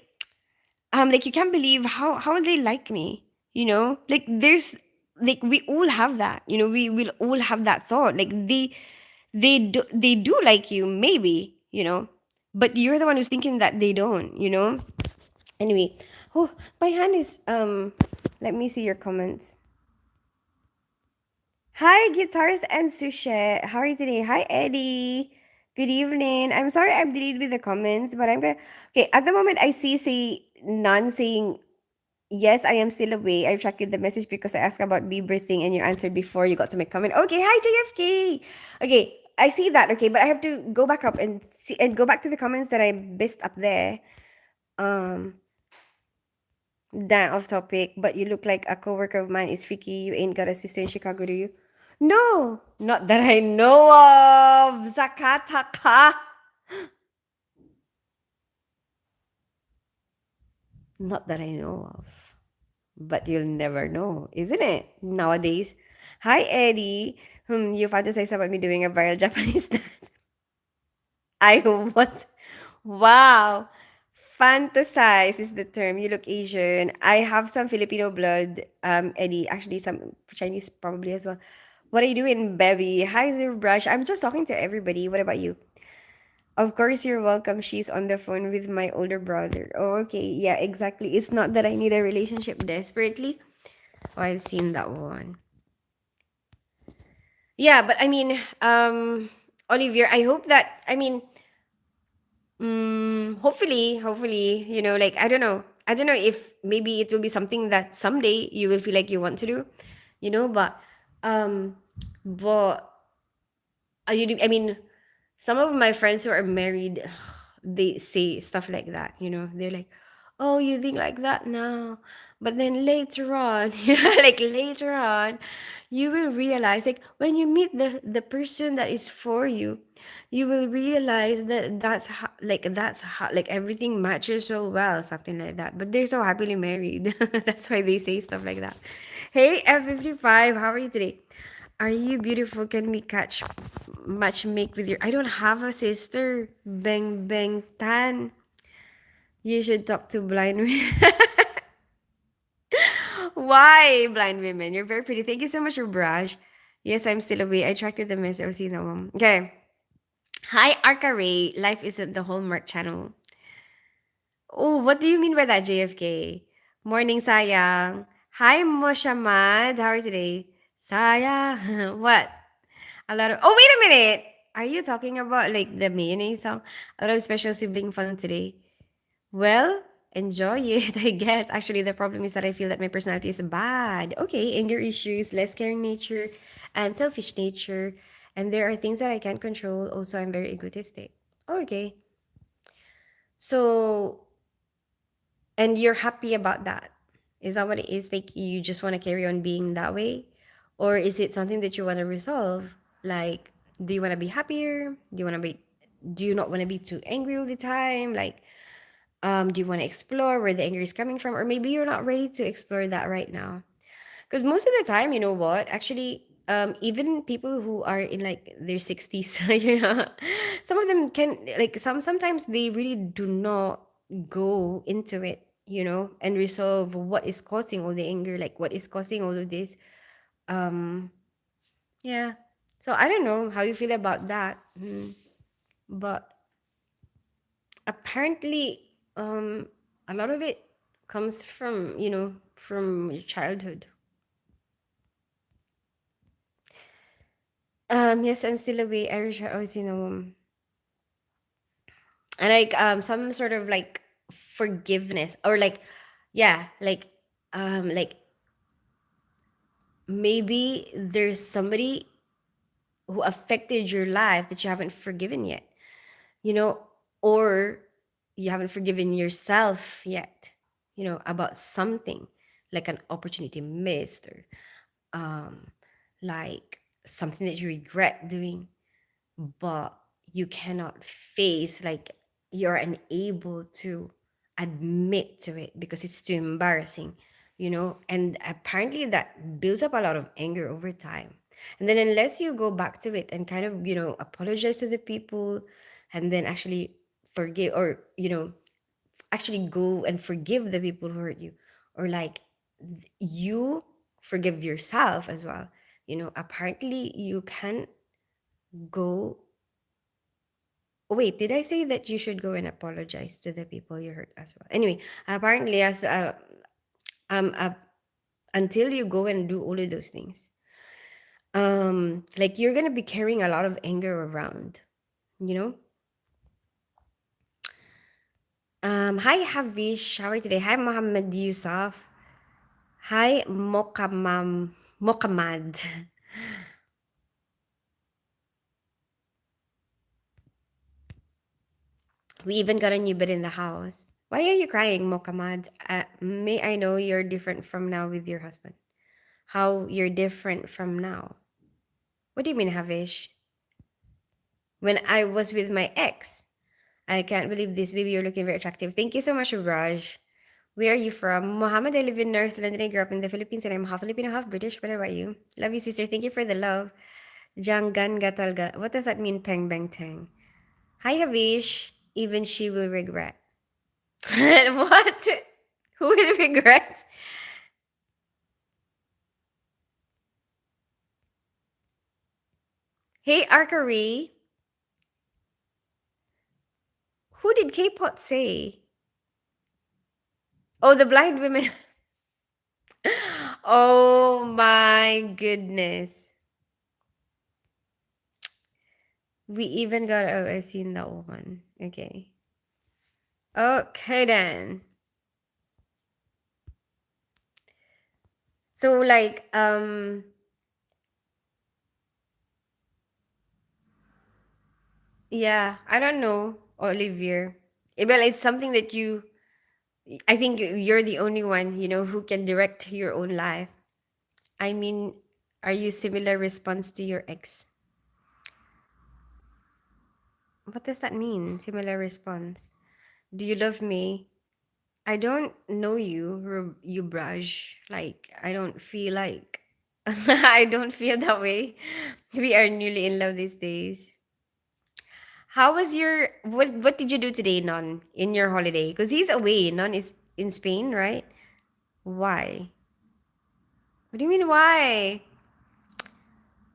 you can't believe how they like me. Like there's like we all have that, we will all have that thought. Like they do like you maybe, but you're the one who's thinking that they don't. Anyway, oh, my hand is let me see your comments. Hi, guitars and sushi. How are you today? Hi, Eddie. Good evening. I'm sorry I'm delayed with the comments, but I'm gonna. Okay, at the moment I say none saying yes. I am still away. I retracted the message because I asked about Bieber thing and you answered before you got to my comment. Okay, hi JFK. Okay, I see that. Okay, but I have to go back up and see and go back to the comments that I missed up there. Um, That off topic, but you look like a coworker of mine is freaky. You ain't got a sister in Chicago, do you? No, not that I know of. Zakataka. Not that I know of. But you'll never know, isn't it? Nowadays. Hi, Eddie. You fantasize about me doing a viral Japanese dance. I was. Wow. Fantasize is the term. You look Asian. I have some Filipino blood, Eddie. Actually, some Chinese probably as well. What are you doing, baby? Hi, Zero Brush. I'm just talking to everybody. What about you? Of course, you're welcome. She's on the phone with my older brother. Oh, okay. Yeah, exactly. It's not that I need a relationship desperately. Oh, I've seen that one. Yeah, but I mean, Olivier, I hope that, I mean, hopefully, like, I don't know. I don't know if maybe it will be something that someday you will feel like you want to do, but, um, but, I mean, some of my friends who are married, they say stuff like that, they're like, oh, you think like that now, but then later on, like later on, you will realize, like when you meet the person that is for you, you will realize that that's how like everything matches so well, something like that. But they're so happily married. That's why they say stuff like that. Hey, F55, how are you today? Are you beautiful? Can we catch match make with your? I don't have a sister. Bang bang tan. You should talk to blind women. Why blind women? You're very pretty. Thank you so much for brush. Yes, I'm still away. I attracted the mess. Oh, see no one. Okay. Hi, Arca Ray. Life isn't the Hallmark channel. Oh, what do you mean by that, JFK? Morning, sayang. Hi, Moshamad. How are you today? Sayang. What? A lot of. Oh, wait a minute. Are you talking about like the mayonnaise song? A lot of special sibling fun today. Well, enjoy it, I guess. Actually, the problem is that I feel that my personality is bad. Okay, anger issues, less caring nature, and selfish nature. And there are things that I can't control. Also, I'm very egotistic. Okay. So, and you're happy about that. Is that what it is? Like you just want to carry on being that way? Or is it something that you want to resolve? Like, do you want to be happier? Do you not want to be too angry all the time? Like, do you want to explore where the anger is coming from? Or maybe you're not ready to explore that right now. Because most of the time, you know what? Actually, even people who are in like their 60s, some of them can like sometimes they really do not go into it, and resolve what is causing all the anger, like what is causing all of this. Um, yeah. So I don't know how you feel about that. But apparently, a lot of it comes from, from your childhood. Yes, I'm still away. Irish, I always, and like some sort of like forgiveness or like, yeah, like maybe there's somebody who affected your life that you haven't forgiven yet, you know, or you haven't forgiven yourself yet, about something like an opportunity missed or um like something that you regret doing, but you cannot face, like you're unable to admit to it because it's too embarrassing, and apparently that builds up a lot of anger over time. And then unless you go back to it and kind of, apologize to the people, and then actually forgive, or actually go and forgive the people who hurt you, or like you forgive yourself as well, apparently you can go. Oh, wait, did I say that you should go and apologize to the people you hurt as well? Anyway, apparently, as um, uh, until you go and do all of those things, like you're gonna be carrying a lot of anger around, you know. Hi Havish, how are you today? Hi Muhammad Yusuf. Hi Mokamad. We even got a new bed in the house. Why are you crying, Mokamad? May I know you're different from now with your husband? How you're different from now? What do you mean, Havish? When I was with my ex, I can't believe this, baby. You're looking very attractive. Thank you so much, Raj. Where are you from? Mohammed, I live in North London. I grew up in the Philippines and I'm half Filipino, half British. What about you? Love you, sister. Thank you for the love. Janggan Gatalga. What does that mean, Peng Bang Tang? Hi, Havish. Even she will regret. What? Who will regret? Hey, Arcary. Who did K-pop say? Oh, the blind women. Oh my goodness. We even got, oh, I seen that one. Okay. Okay then. So like yeah, I don't know, Olivier. Well, it's something that I think you're the only one, who can direct your own life. I mean, are you similar response to your ex? What does that mean? Similar response. Do you love me? I don't know you, you brush. Like, I don't feel like I don't feel that way. We are newly in love these days. How was what did you do today, Non, in your holiday? Because he's away. Non is in Spain, right? Why? What do you mean why?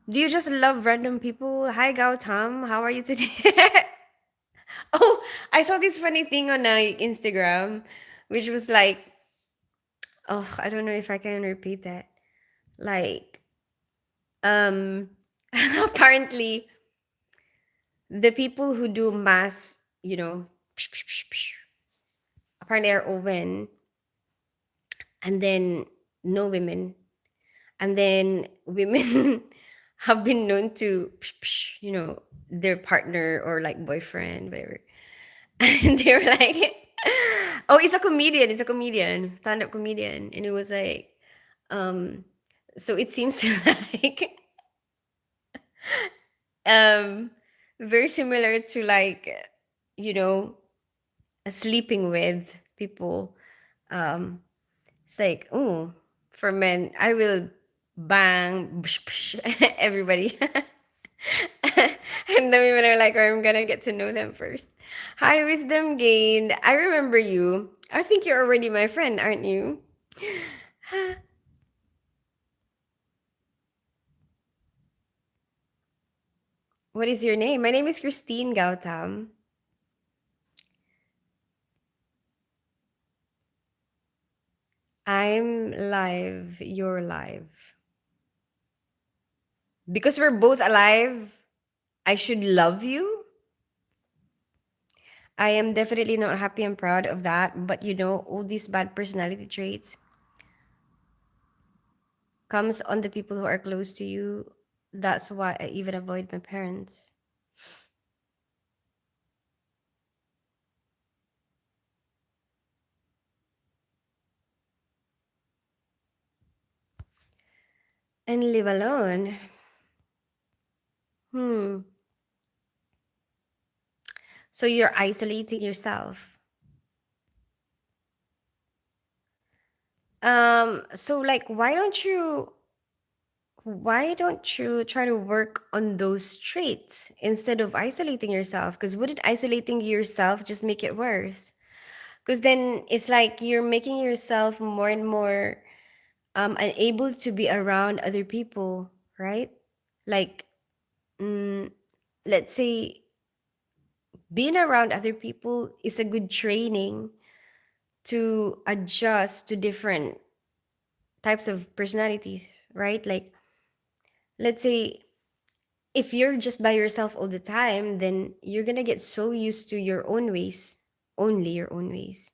Do you just love random people? Hi Gautam, how are you today? Oh, I saw this funny thing on Instagram, which was like, oh, I don't know if I can repeat that. Like, um, apparently the people who do mass, apparently are open, and then no women, and then women have been known to, their partner or like boyfriend, whatever, and they were like, "Oh, it's a comedian, stand-up comedian," and it was like, um, so it seems like, um, very similar to like, you know, sleeping with people. Um, it's like, oh, for men, I will bang everybody. And the women are like, I'm gonna get to know them first. Hi, Wisdom Gained. I remember you. I think you're already my friend, aren't you? What is your name? My name is Christine Gautam. I'm live. You're live. Because we're both alive, I should love you. I am definitely not happy and proud of that. But all these bad personality traits comes on the people who are close to you. That's why I even avoid my parents. And live alone. Hmm. So you're isolating yourself. So like why don't you try to work on those traits instead of isolating yourself? Because wouldn't isolating yourself just make it worse? Because then it's like you're making yourself more and more unable to be around other people, right? Like, mm, let's say being around other people is a good training to adjust to different types of personalities, right? Like, let's say if you're just by yourself all the time, then you're gonna get so used to your own ways, only your own ways.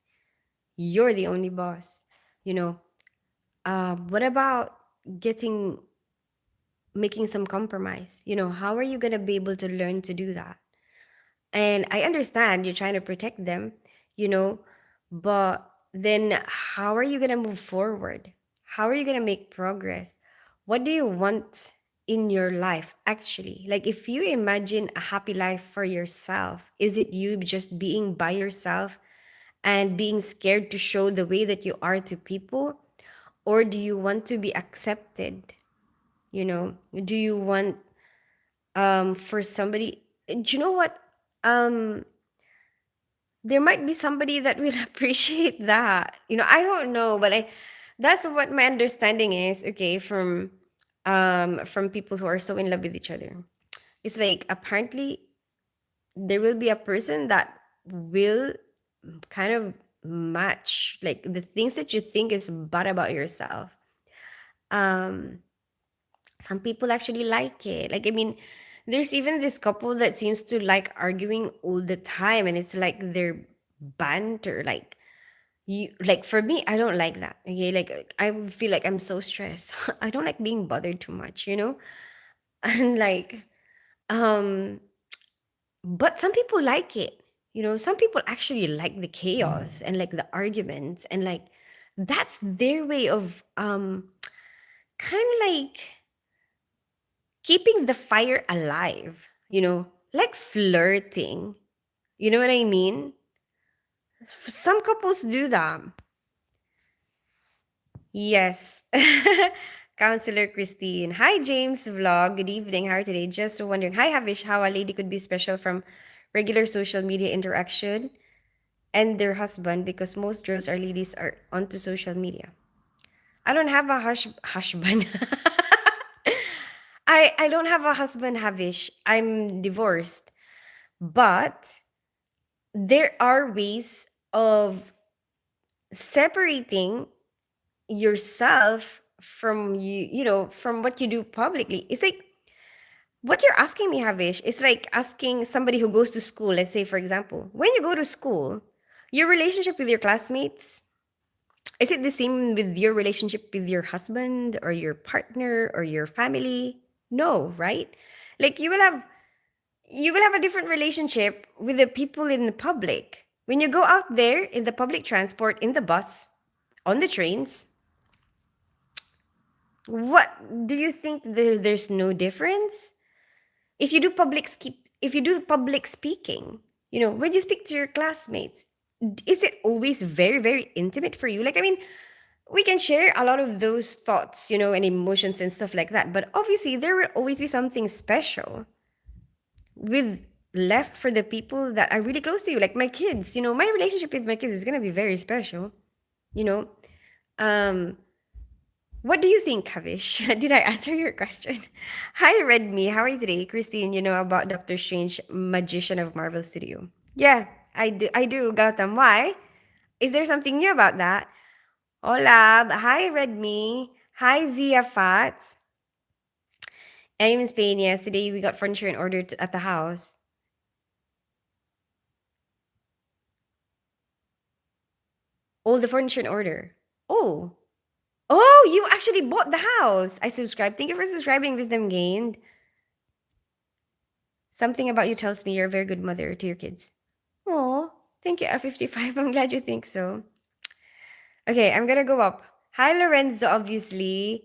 You're the only boss, you know. What about getting making some compromise? How are you gonna be able to learn to do that? And I understand you're trying to protect them, you know, but then how are you going to move forward? How are you going to make progress? What do you want in your life actually? Like, if you imagine a happy life for yourself, is it you just being by yourself and being scared to show the way that you are to people? Or do you want to be accepted? Do you want for somebody, do you know what? Um there might be somebody that will appreciate that. I don't know, but I that's what my understanding is, okay, from people who are so in love with each other. It's like apparently there will be a person that will kind of match like the things that you think is bad about yourself. Um, some people actually like it. Like, I mean, there's even this couple that seems to like arguing all the time, and it's like their banter. Like, you like for me, I don't like that. Okay, like I would feel like I'm so stressed. I don't like being bothered too much, you know? And like, um, but some people like it. You know, some people actually like the chaos and like the arguments and like that's their way of kind of like keeping the fire alive, you know, like flirting. You know what I mean? Some couples do that. Yes. Counselor Christine. Hi, James Vlog. Good evening. How are you today? Just wondering. Hi, Havish. How a lady could be special from regular social media interaction and their husband because most girls or ladies are onto social media. I don't have a husband. I don't have a husband, Havish. I'm divorced. But there are ways of separating yourself from you know, from what you do publicly. It's like what you're asking me, Havish, is like asking somebody who goes to school, let's say, for example, when you go to school, your relationship with your classmates, is it the same with your relationship with your husband or your partner or your family? No, right? Like you will have a different relationship with the people in the public. When you go out there in the public transport, in the bus, on the trains, what do you think there's no difference? If you do public speaking, you know, when you speak to your classmates, is it always very, very intimate for you? Like, I mean, we can share a lot of those thoughts, you know, and emotions and stuff like that. But obviously, there will always be something special with left for the people that are really close to you, like my kids. You know, my relationship with my kids is gonna be very special. You know, um, what do you think, Kavish? Did I answer your question? Hi, Redmi. How are you today, Christine? You know about Doctor Strange, Magician of Marvel Studio. Yeah, I do. I do, Gautam. Why? Is there something new about that? Hola. Hi, Redmi. Hi, Zia Fats. I'm in Spain. Yes, today we got furniture in order at the house. All the furniture in order. Oh. Oh, you actually bought the house. I subscribed. Thank you for subscribing, Wisdom Gained. Something about you tells me you're a very good mother to your kids. Oh, thank you, F55. I'm glad you think so. Okay, I'm gonna go up. Hi, Lorenzo, obviously.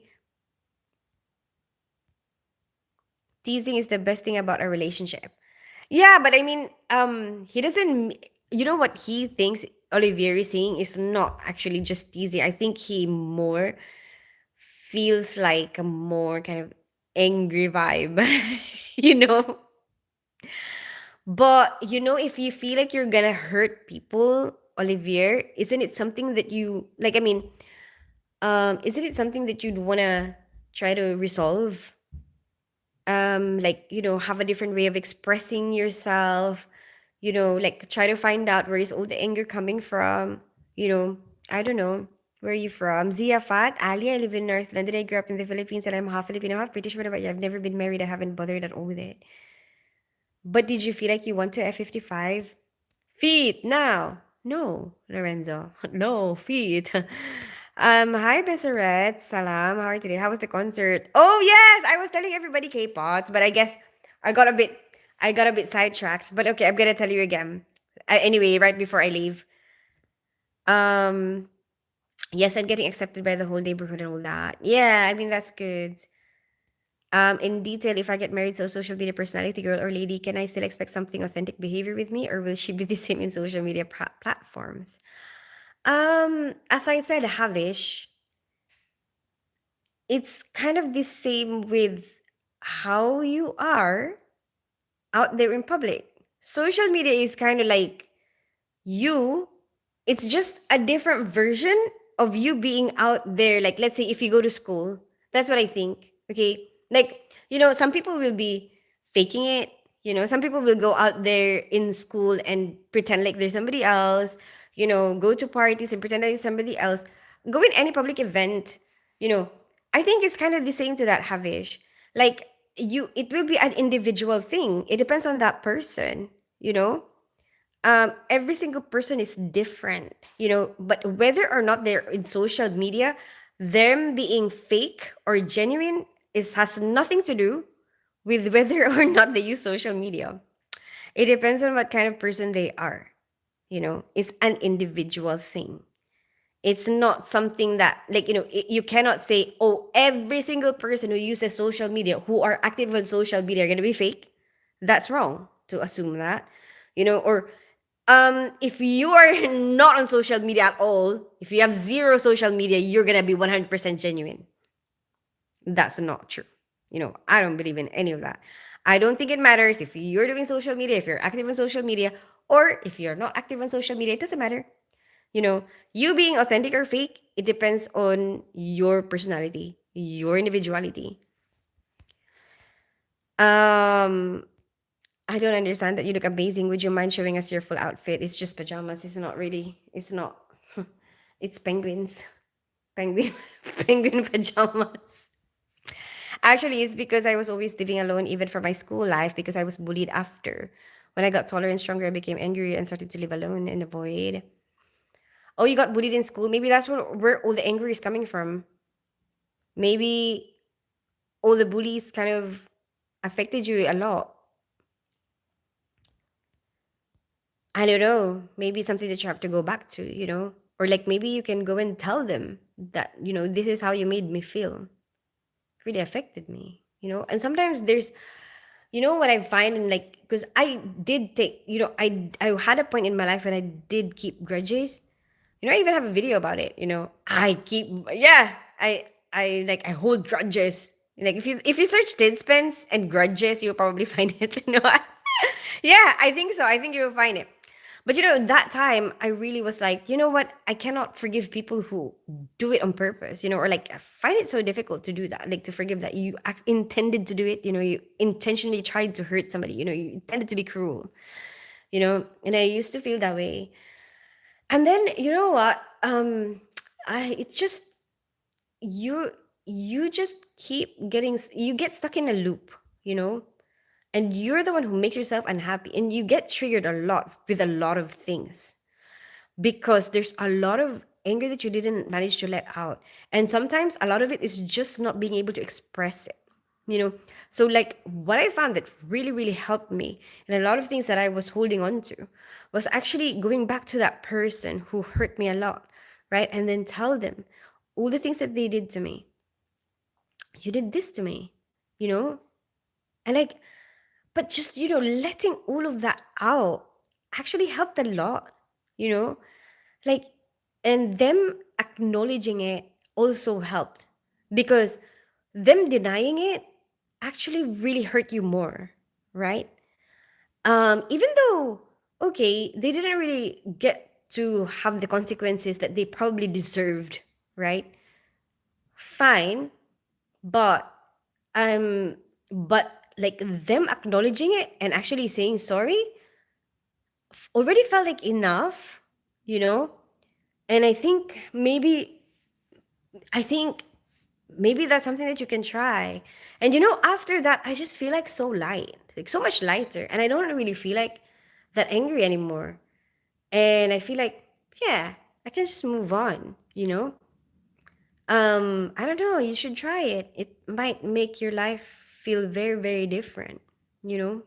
Teasing is the best thing about a relationship. Yeah, but I mean, he doesn't, you know what he thinks Olivier is saying is not actually just teasing. I think he more feels like a more kind of angry vibe, you know? But you know, if you feel like you're gonna hurt people, Olivier, isn't it something that you like? I mean, isn't it something that you'd wanna try to resolve? Like you know, have a different way of expressing yourself. You know, like try to find out where is all the anger coming from. You know, I don't know. Where are you from? Zia Fat, Ali, I live in North London. I grew up in the Philippines and I'm half Filipino, half British. What about you? I've never been married. I haven't bothered at all with it. But did you feel like you want to F55? Feet now. No, Lorenzo. No, feet. Hi Besseret. Salam. How are you today? How was the concert? Oh yes, I was telling everybody K-pops, but I guess I got a bit I got a bit sidetracked. But okay, I'm gonna tell you again. Anyway, right before I leave. Um yes, I'm getting accepted by the whole neighborhood and all that. Yeah, I mean that's good. In detail, if I get married to a social media personality, girl or lady, can I still expect something authentic behavior with me, or will she be the same in social media platforms? As I said, Havish, it's kind of the same with how you are out there in public. Social media is kind of like you, it's just a different version of you being out there. Like, let's say if you go to school, that's what I think. Okay. Like, you know, some people will be faking it, Some people will go out there in school and pretend like there's somebody else, go to parties and pretend like there's somebody else, go in any public event, you know. I think it's kind of the same to that, Havish. Like, it will be an individual thing. It depends on that person, you know. Every single person is different, but whether or not they're in social media, them being fake or genuine is has nothing to do with whether or not they use social media. It depends on what kind of person they are. It's an individual thing. It's not something that, like, you cannot say, oh, every single person who uses social media, who are active on social media, are going to be fake. That's wrong to assume that, or if you are not on social media at all, if you have zero social media, you're going to be 100% genuine. That's not true. I don't believe in any of that. I don't think it matters if you're doing social media, if you're active on social media, or if you're not active on social media. It doesn't matter. You being authentic or fake, it depends on your personality, your individuality. Um, I don't understand that you look amazing. Would you mind showing us your full outfit? It's just pajamas. It's not really. It's not. It's penguins. Penguin. Penguin pajamas. Actually, it's because I was always living alone, even for my school life, because I was bullied after. When I got taller and stronger, I became angry and started to live alone in the void. Oh, you got bullied in school? Maybe that's where all the anger is coming from. Maybe all the bullies kind of affected you a lot. I don't know. Maybe it's something that you have to go back to. Or like maybe you can go and tell them that, this is how you made me feel. It really affected me. And sometimes there's, what I find, and like, because I did take, I had a point in my life when I did keep grudges. I even have a video about it. I keep, yeah, I like, I hold grudges. Like, if you search did spends and grudges, you'll probably find it. Yeah, I think so. I think you'll find it. But that time I really was like, you know what? I cannot forgive people who do it on purpose, or like I find it so difficult to do that, like to forgive that you intended to do it, you intentionally tried to hurt somebody, you intended to be cruel, and I used to feel that way. And then you know what? I it's just you you just keep you get stuck in a loop, you know, and you're the one who makes yourself unhappy, and you get triggered a lot with a lot of things because there's a lot of anger that you didn't manage to let out, and sometimes a lot of it is just not being able to express it. So like what I found that really really helped me, and a lot of things that I was holding on to, was actually going back to that person who hurt me a lot, right? And then tell them all the things that they did to me. You did this to me, you know and like, but just letting all of that out actually helped a lot, you know like, and them acknowledging it also helped, because them denying it actually really hurt you more, right? Even though, okay, they didn't really get to have the consequences that they probably deserved, right? Fine. But um but like, them acknowledging it and actually saying sorry already felt like enough, you know and I think maybe that's something that you can try. And after that, I just feel like so light, like so much lighter, and I don't really feel like that angry anymore. And I feel like, yeah, I can just move on. I don't know, you should try it. It might make your life feel very very different you know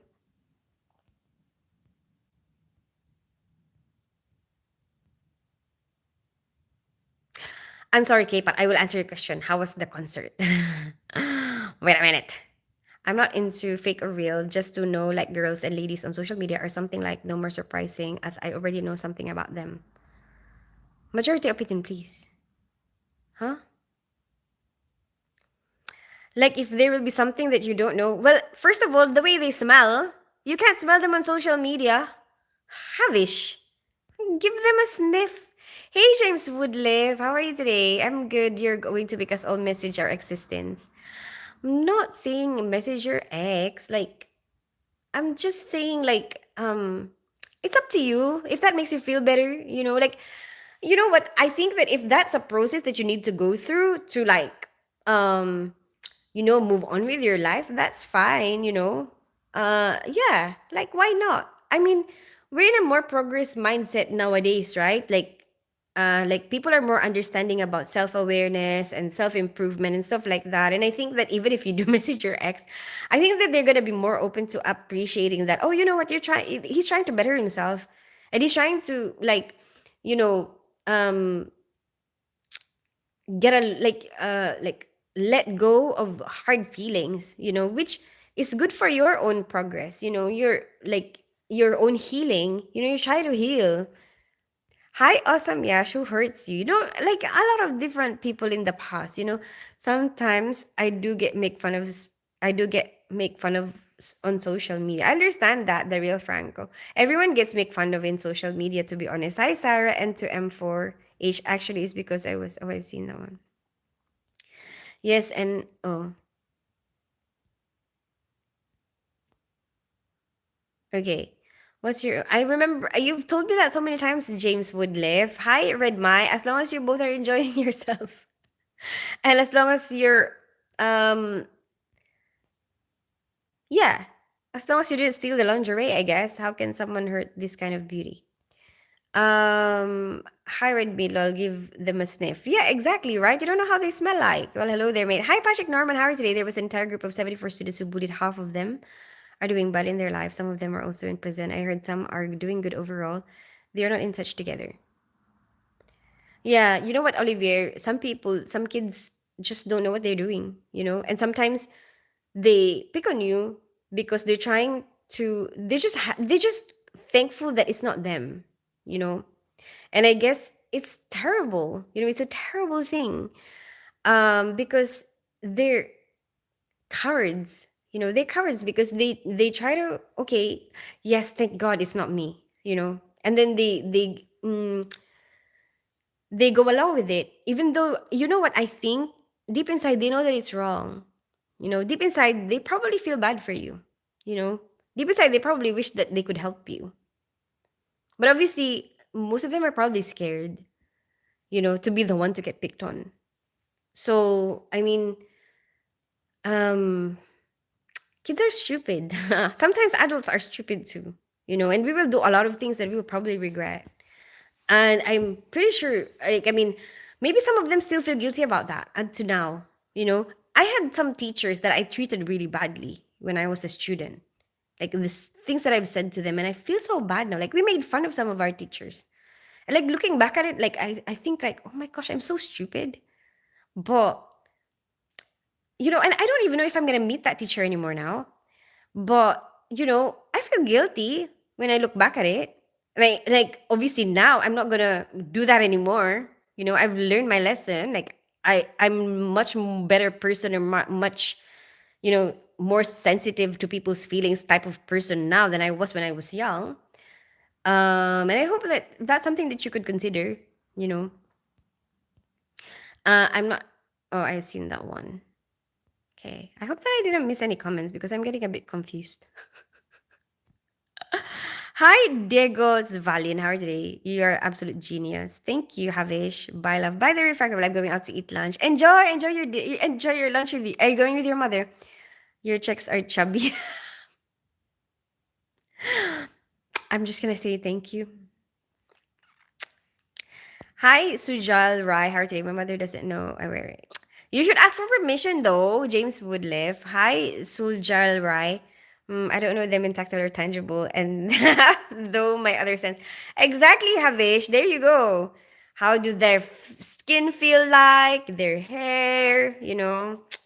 I'm sorry, Kate, but I will answer your question. How was the concert? Wait a minute. I'm not into fake or real, just to know like girls and ladies on social media or something, like no more surprising as I already know something about them. Majority opinion, please. Huh? Like, if there will be something that you don't know. Well, first of all, the way they smell, you can't smell them on social media. Havish. Give them a sniff. Hey, James Woodliff, how are you today? I'm good. You're going to make us all message our existence. I'm not saying message your ex. Like, I'm just saying, like, it's up to you if that makes you feel better. Like, you know what? I think that if that's a process that you need to go through to, like, um, move on with your life, that's fine. Yeah, like, why not? I mean, we're in a more progress mindset nowadays, right? Like people are more understanding about self-awareness and self-improvement and stuff like that. And I think that even if you do message your ex, I think that they're gonna be more open to appreciating that. Oh, you know what? He's trying to better himself, and he's trying to, like, you know, um, get a like let go of hard feelings, which is good for your own progress. Your, like, your own healing. You try to heal. Hi, awesome Yash, who hurts you? Like a lot of different people in the past. Sometimes I do get make fun of on social media. I understand that, the real Franco. Everyone gets make fun of in social media, to be honest. Hi, Sarah, and to M4H. Actually, is because I've seen that one. Yes, and oh, okay. What's your? I remember you've told me that so many times, James Woodliff. Hi, Red Mai. As long as you both are enjoying yourself, and as long as you're, um, yeah, as long as you didn't steal the lingerie, I guess. How can someone hurt this kind of beauty? Hi, Red Beetle. I'll give them a sniff. Yeah, exactly, right? You don't know how they smell like. Well, hello there, mate. Hi, Patrick Norman. How are you today? There was an entire group of 74 students who booted. Half of them are doing bad in their lives. Some of them are also in prison. I heard some are doing good overall. They are not in touch together. Yeah, you know what, Olivier? Some kids just don't know what they're doing. And sometimes they pick on you because they're just thankful that it's not them, you know? And I guess it's terrible. It's a terrible thing. Because they're cowards. They're cowards because they try to, okay, yes, thank God it's not me. And then they go along with it, even though, you know what, I think deep inside they know that it's wrong. Deep inside they probably feel bad for you. you know Deep inside they probably wish that they could help you, but obviously most of them are probably scared, to be the one to get picked on. So I mean, um kids are stupid. Sometimes adults are stupid too, and we will do a lot of things that we will probably regret. And I'm pretty sure, like, I mean, maybe some of them still feel guilty about that until now. I had some teachers that I treated really badly when I was a student. Like, this things that I've said to them, and I feel so bad now. Like, we made fun of some of our teachers. And like, looking back at it, like, I think, like, oh my gosh, I'm so stupid. But, and I don't even know if I'm gonna meet that teacher anymore now. But, I feel guilty when I look back at it. Like obviously now I'm not gonna do that anymore. I've learned my lesson. Like, I'm much better person, or much, more sensitive to people's feelings type of person now than I was when I was young. And I hope that that's something that you could consider. You know, I'm not. Oh, I've seen that one. Okay, I hope that I didn't miss any comments because I'm getting a bit confused. Hi, Diego Zvalian. How are you today? You are absolute genius. Thank you, Havish. Bye, love. By the way, Frank, I'm going out to eat lunch. Enjoy your lunch with you. Are you going with your mother? Your checks are chubby. I'm just gonna say thank you. Hi, Sujal Rai. How are you today? My mother doesn't know I wear it. You should ask for permission, though. James Woodliff. Hi, Sujal Rai. I don't know them in tactile or tangible, and though my other sense. Exactly, Havish. There you go. How do their skin feel like? Their hair.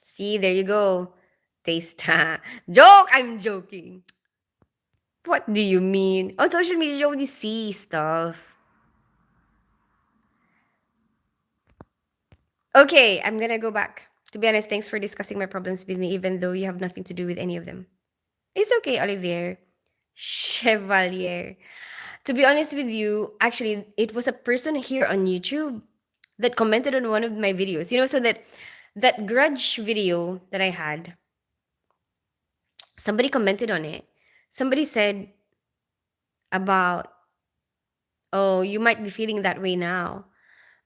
See, there you go. Taste. Joke! I'm joking. What do you mean? On social media, you only see stuff. Okay, I'm gonna go back. To be honest, thanks for discussing my problems with me, even though you have nothing to do with any of them. It's okay, Olivier. Chevalier. To be honest with you, actually, it was a person here on YouTube that commented on one of my videos. So that grudge video that I had, somebody commented on it Somebody said about, oh, you might be feeling that way now,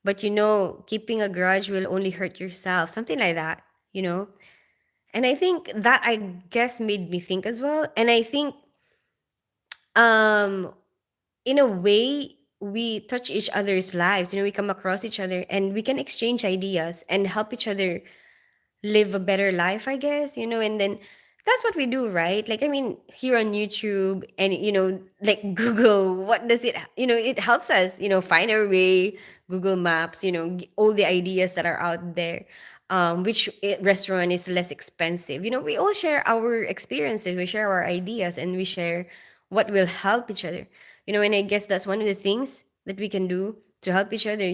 but keeping a grudge will only hurt yourself. Something like that, you know? And I think that, I guess, made me think as well. And I think, um, in a way, we touch each other's lives. We come across each other and we can exchange ideas and help each other live a better life, I guess, and then that's what we do, right? Like, I mean, here on YouTube and, like Google, what does it, it helps us, find our way, Google Maps, all the ideas that are out there. Which restaurant is less expensive? We all share our experiences, we share our ideas, and we share what will help each other. And I guess that's one of the things that we can do to help each other.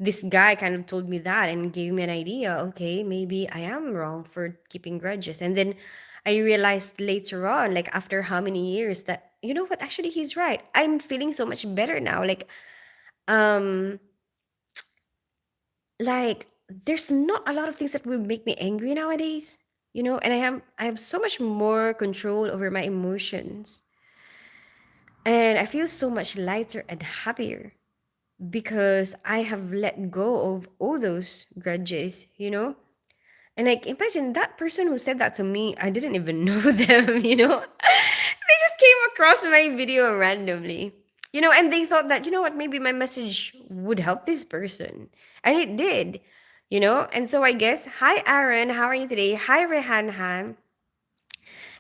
This guy kind of told me that and gave me an idea. Okay, maybe I am wrong for keeping grudges. And then I realized later on, like after how many years, that you know what, actually he's right. I'm feeling so much better now. Um, like there's not a lot of things that will make me angry nowadays. And I have so much more control over my emotions. And I feel so much lighter and happier because I have let go of all those grudges. And like, imagine that person who said that to me, I didn't even know them. They just came across my video randomly. And they thought that, what, maybe my message would help this person. And it did. And so I guess, hi Aaron, how are you today? Hi Rehan.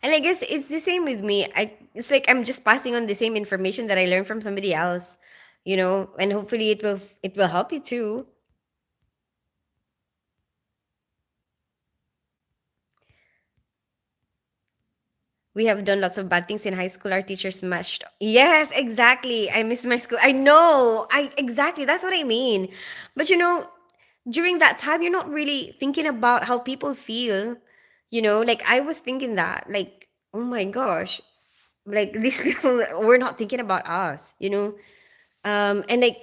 And I guess it's the same with me. It's like I'm just passing on the same information that I learned from somebody else, and hopefully it will help you too. We have done lots of bad things in high school. Our teachers smashed. Yes, exactly. I miss my school. I know. I exactly. That's what I mean. But during that time, you're not really thinking about how people feel. Like I was thinking that, like, oh my gosh, like these people were not thinking about us. And like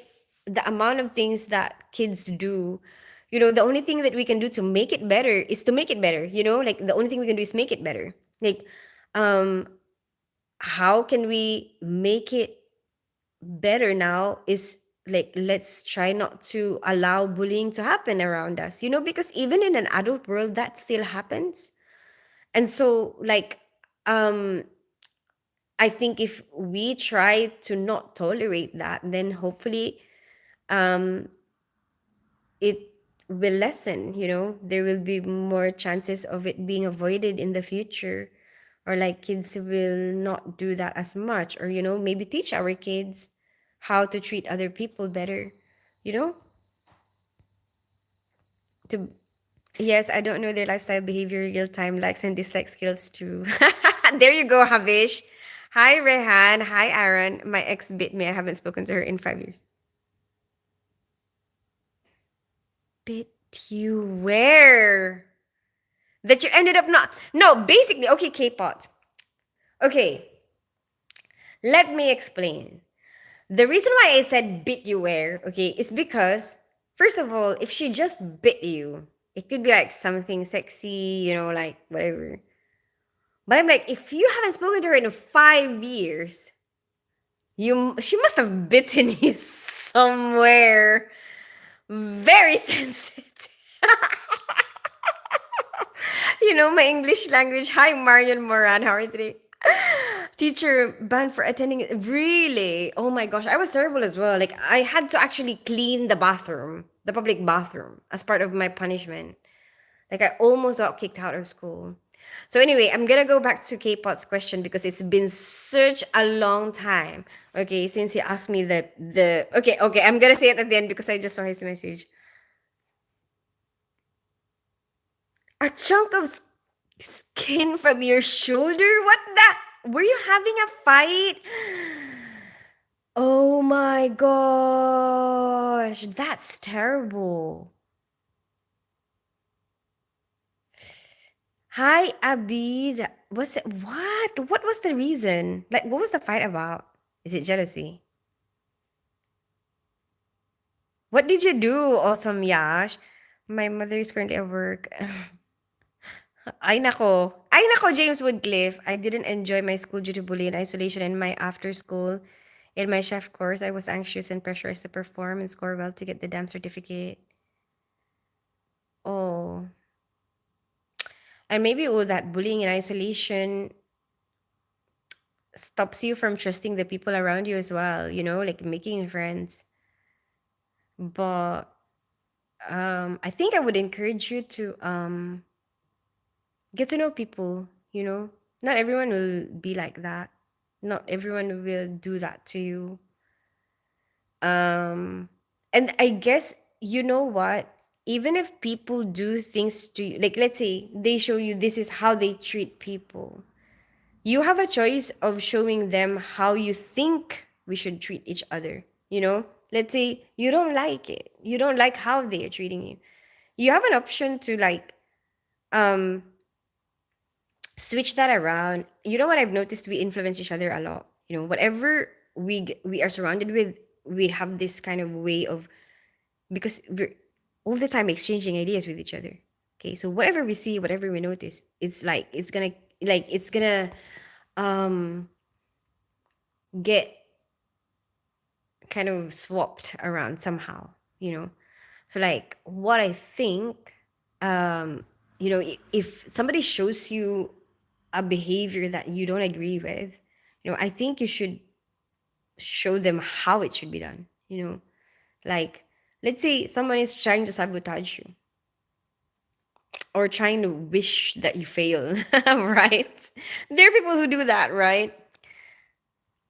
the amount of things that kids do. The only thing that we can do to make it better is to make it better. Like the only thing we can do is make it better. Like, um how can we make it better now is like, let's try not to allow bullying to happen around us, because even in an adult world that still happens. And so, like, um I think if we try to not tolerate that, then hopefully, um it will lessen. There will be more chances of it being avoided in the future, or like kids will not do that as much, or maybe teach our kids how to treat other people better you know to Yes, I don't know their lifestyle, behavior, real time likes and dislike skills too. There you go, Havish. Hi Rehan, hi Aaron. My ex bit me. I haven't spoken to her in 5 years. Bit you where? That you ended up not. No, basically, okay, K-pop. Okay, let me explain. The reason why I said bit you where, okay, is because, first of all, if she just bit you, it could be like something sexy, like whatever. But I'm like, if you haven't spoken to her in 5 years, she must have bitten you somewhere very sensitive. My English language. Hi, Marion Moran. How are you today? Teacher banned for attending. Really? Oh my gosh. I was terrible as well. Like, I had to actually clean the bathroom, the public bathroom, as part of my punishment. Like, I almost got kicked out of school. So anyway, I'm gonna go back to K-pop's question because it's been such a long time. Okay, since he asked me the okay, I'm gonna say it at the end because I just saw his message. A chunk of skin from your shoulder? What that? Were you having a fight? Oh my gosh, that's terrible. Hi, Abid. Was it what? What was the reason? Like, what was the fight about? Is it jealousy? What did you do, awesome Yash? My mother is currently at work. Ay nako. Ay nako, James Woodcliff. I didn't enjoy my school due to bullying and isolation in my after school. In my chef course, I was anxious and pressurized to perform and score well to get the damn certificate. Oh. And maybe all that bullying and isolation stops you from trusting the people around you as well, like making friends. But I think I would encourage you to get to know people. Not everyone will be like that. Not everyone will do that to you. Um and I guess you know what? Even if people do things to you, like let's say they show you this is how they treat people, you have a choice of showing them how you think we should treat each other. Let's say you don't like it. You don't like how they are treating you. You have an option to like um switch that around. You know what I've noticed? We influence each other a lot. Whatever we are surrounded with, we have this kind of way of, because we're all the time exchanging ideas with each other. Okay, so whatever we see, whatever we notice, it's gonna um get kind of swapped around somehow. So like what I think, if somebody shows you a behavior that you don't agree with, I think you should show them how it should be done. Like, let's say someone is trying to sabotage you or trying to wish that you fail, right? There are people who do that, right?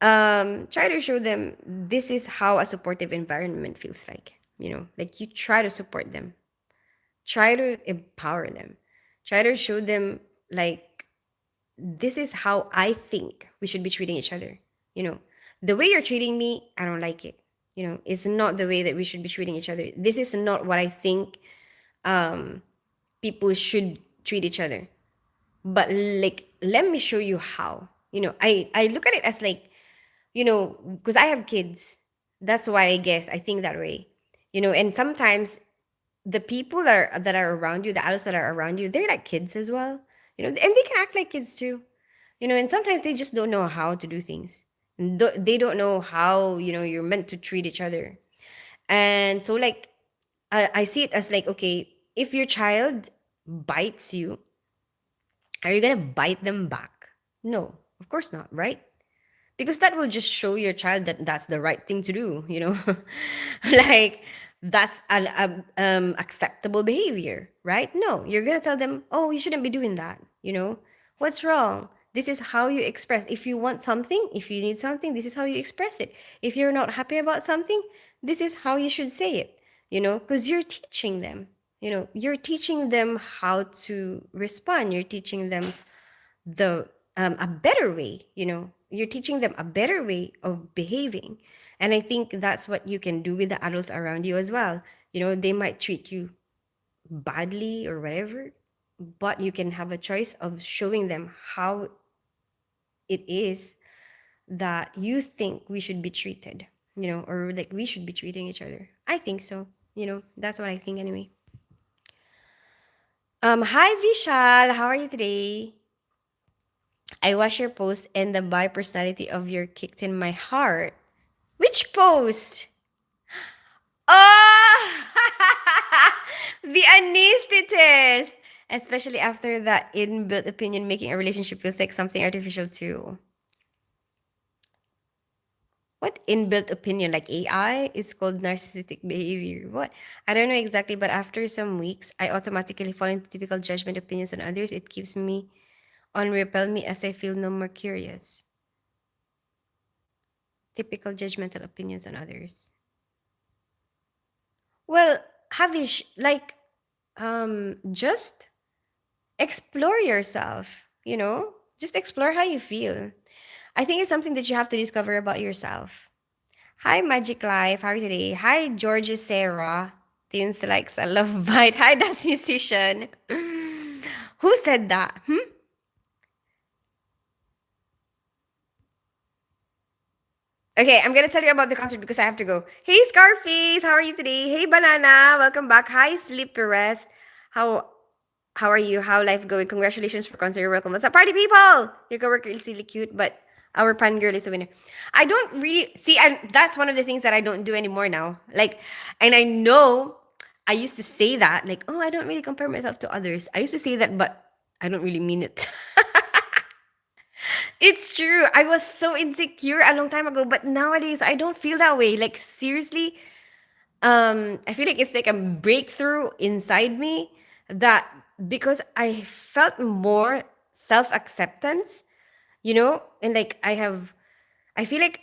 Try to show them this is how a supportive environment feels like you try to support them, try to empower them, try to show them like this is how I think we should be treating each other. You know, the way you're treating me, I don't like it. It's not the way that we should be treating each other. This is not what I think um, people should treat each other. But like, let me show you how. I look at it as like, because I have kids. That's why I guess I think that way. And sometimes the people that are around you, the adults that are around you, they're like kids as well. And they can act like kids too. And sometimes they just don't know how to do things. And they don't know how you're meant to treat each other. And so like I see it as like, okay, if your child bites you, are you gonna bite them back? No, of course not, right? Because that will just show your child that that's the right thing to do. Like that's an acceptable behavior, right? No, you're gonna tell them, oh, you shouldn't be doing that. What's wrong? This is how you express. If you want something, if you need something, this is how you express it. If you're not happy about something, this is how you should say it. Because you're teaching them. You're teaching them how to respond. You're teaching them the a better way. You're teaching them a better way of behaving. And I think that's what you can do with the adults around you as well. They might treat you badly or whatever, but you can have a choice of showing them how it is that you think we should be treated, or like we should be treating each other. I think so. That's what I think anyway. Hi Vishal, how are you today? I watched your post and the bi personality of your kicked in my heart. Which post? Oh, the anesthetist. Especially after that inbuilt opinion, making a relationship feels like something artificial too. What inbuilt opinion? Like AI? It's called narcissistic behavior. What? I don't know exactly, but after some weeks, I automatically fall into typical judgment opinions on others. It keeps me on repel me as I feel no more curious. Typical judgmental opinions on others. Well, Havish, like, just explore yourself. Just explore how you feel. I think it's something that you have to discover about yourself. Hi, Magic Life. How are you today? Hi, Georgia Sarah. Teens likes a love bite. Hi, that's musician. Who said that? Okay, I'm gonna tell you about the concert because I have to go. Hey, Scarface, how are you today? Hey, Banana, welcome back. Hi, Sleepy Rest. How How are you? How life going? Congratulations for concert. You're welcome. What's up, party people? Your coworker is really cute, but our pan girl is a winner. I don't really see, and that's one of the things that I don't do anymore now. Like, and I know I used to say that, like, oh, I don't really compare myself to others. I used to say that, but I don't really mean it. It's true. I was so insecure a long time ago, but nowadays I don't feel that way. Like, seriously, I feel like it's like a breakthrough inside me, that because I felt more self-acceptance, and like I feel like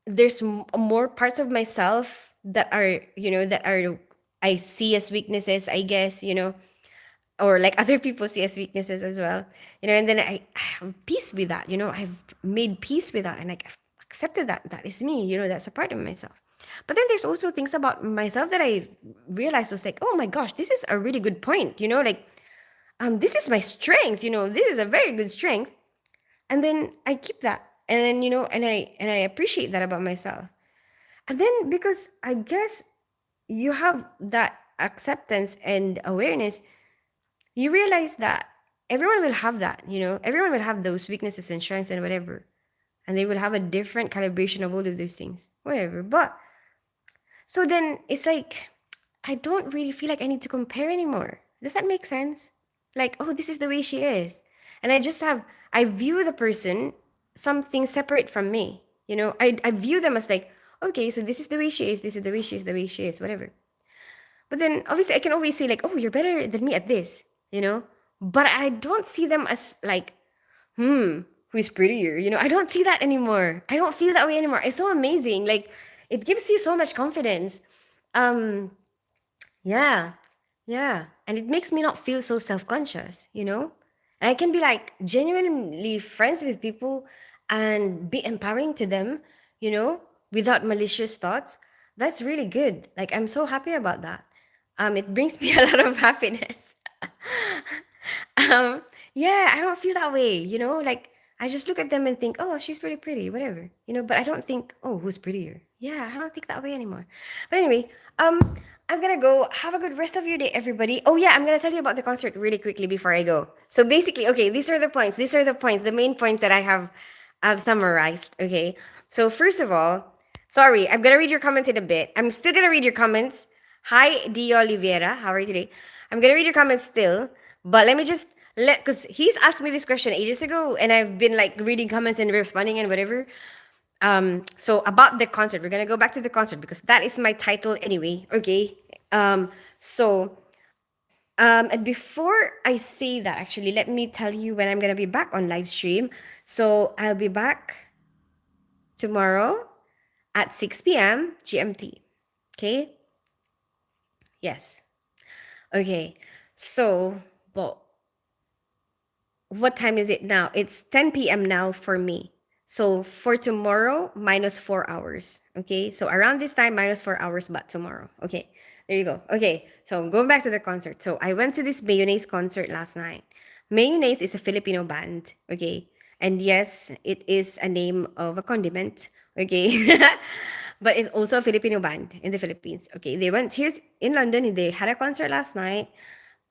there's more parts of myself that are, I see as weaknesses, I guess, or like other people see as weaknesses as well, and then I have peace with that, I've made peace with that, and like I've accepted that that is me, that's a part of myself. But then there's also things about myself that I realized was like, oh my gosh, this is a really good point, like this is my strength, this is a very good strength. And then I keep that, and then and I appreciate that about myself. And then because I guess you have that acceptance and awareness, you realize that everyone will have that, everyone will have those weaknesses and strengths and whatever, and they will have a different calibration of all of those things, whatever. But so then it's like I don't really feel like I need to compare anymore. Does that make sense? Like, oh, this is the way she is. And I view the person something separate from me. I view them as like, okay, so this is the way she is, this is the way she is, the way she is, whatever. But then obviously I can always say, like, oh, you're better than me at this, But I don't see them as like, who's prettier? I don't see that anymore. I don't feel that way anymore. It's so amazing. Like, it gives you so much confidence. Um, yeah, yeah. And it makes me not feel so self-conscious, And I can be like genuinely friends with people and be empowering to them, you know, without malicious thoughts. That's really good. Like, I'm so happy about that. It brings me a lot of happiness. um, yeah, I don't feel that way, like I just look at them and think, oh, she's really pretty, whatever, but I don't think, oh, who's prettier? Yeah, I don't think that way anymore. But anyway, I'm gonna go. Have a good rest of your day, everybody. Oh yeah, I'm gonna tell you about the concert really quickly before I go. So basically, okay, these are the points, the main points that I've summarized. Okay. So first of all, sorry, I'm gonna read your comments in a bit. I'm still gonna read your comments. Hi, Dio Oliveira. How are you today? I'm gonna read your comments still, but let me just because he's asked me this question ages ago, and I've been like reading comments and responding and whatever. So about the concert, we're gonna go back to the concert because that is my title anyway. Okay. So and before I say that, actually, let me tell you when I'm gonna be back on live stream. So I'll be back tomorrow at 6 p.m. GMT. Okay. Yes. Okay. So, well, what time is it now? It's 10 p.m. now for me. So for tomorrow, minus 4 hours. Okay. So around this time, minus 4 hours, but tomorrow. Okay. There you go. Okay. So going back to the concert. So I went to this Mayonnaise concert last night. Mayonnaise is a Filipino band. Okay. And yes, it is a name of a condiment. Okay. But it's also a Filipino band in the Philippines. Okay. They went here in London. They had a concert last night.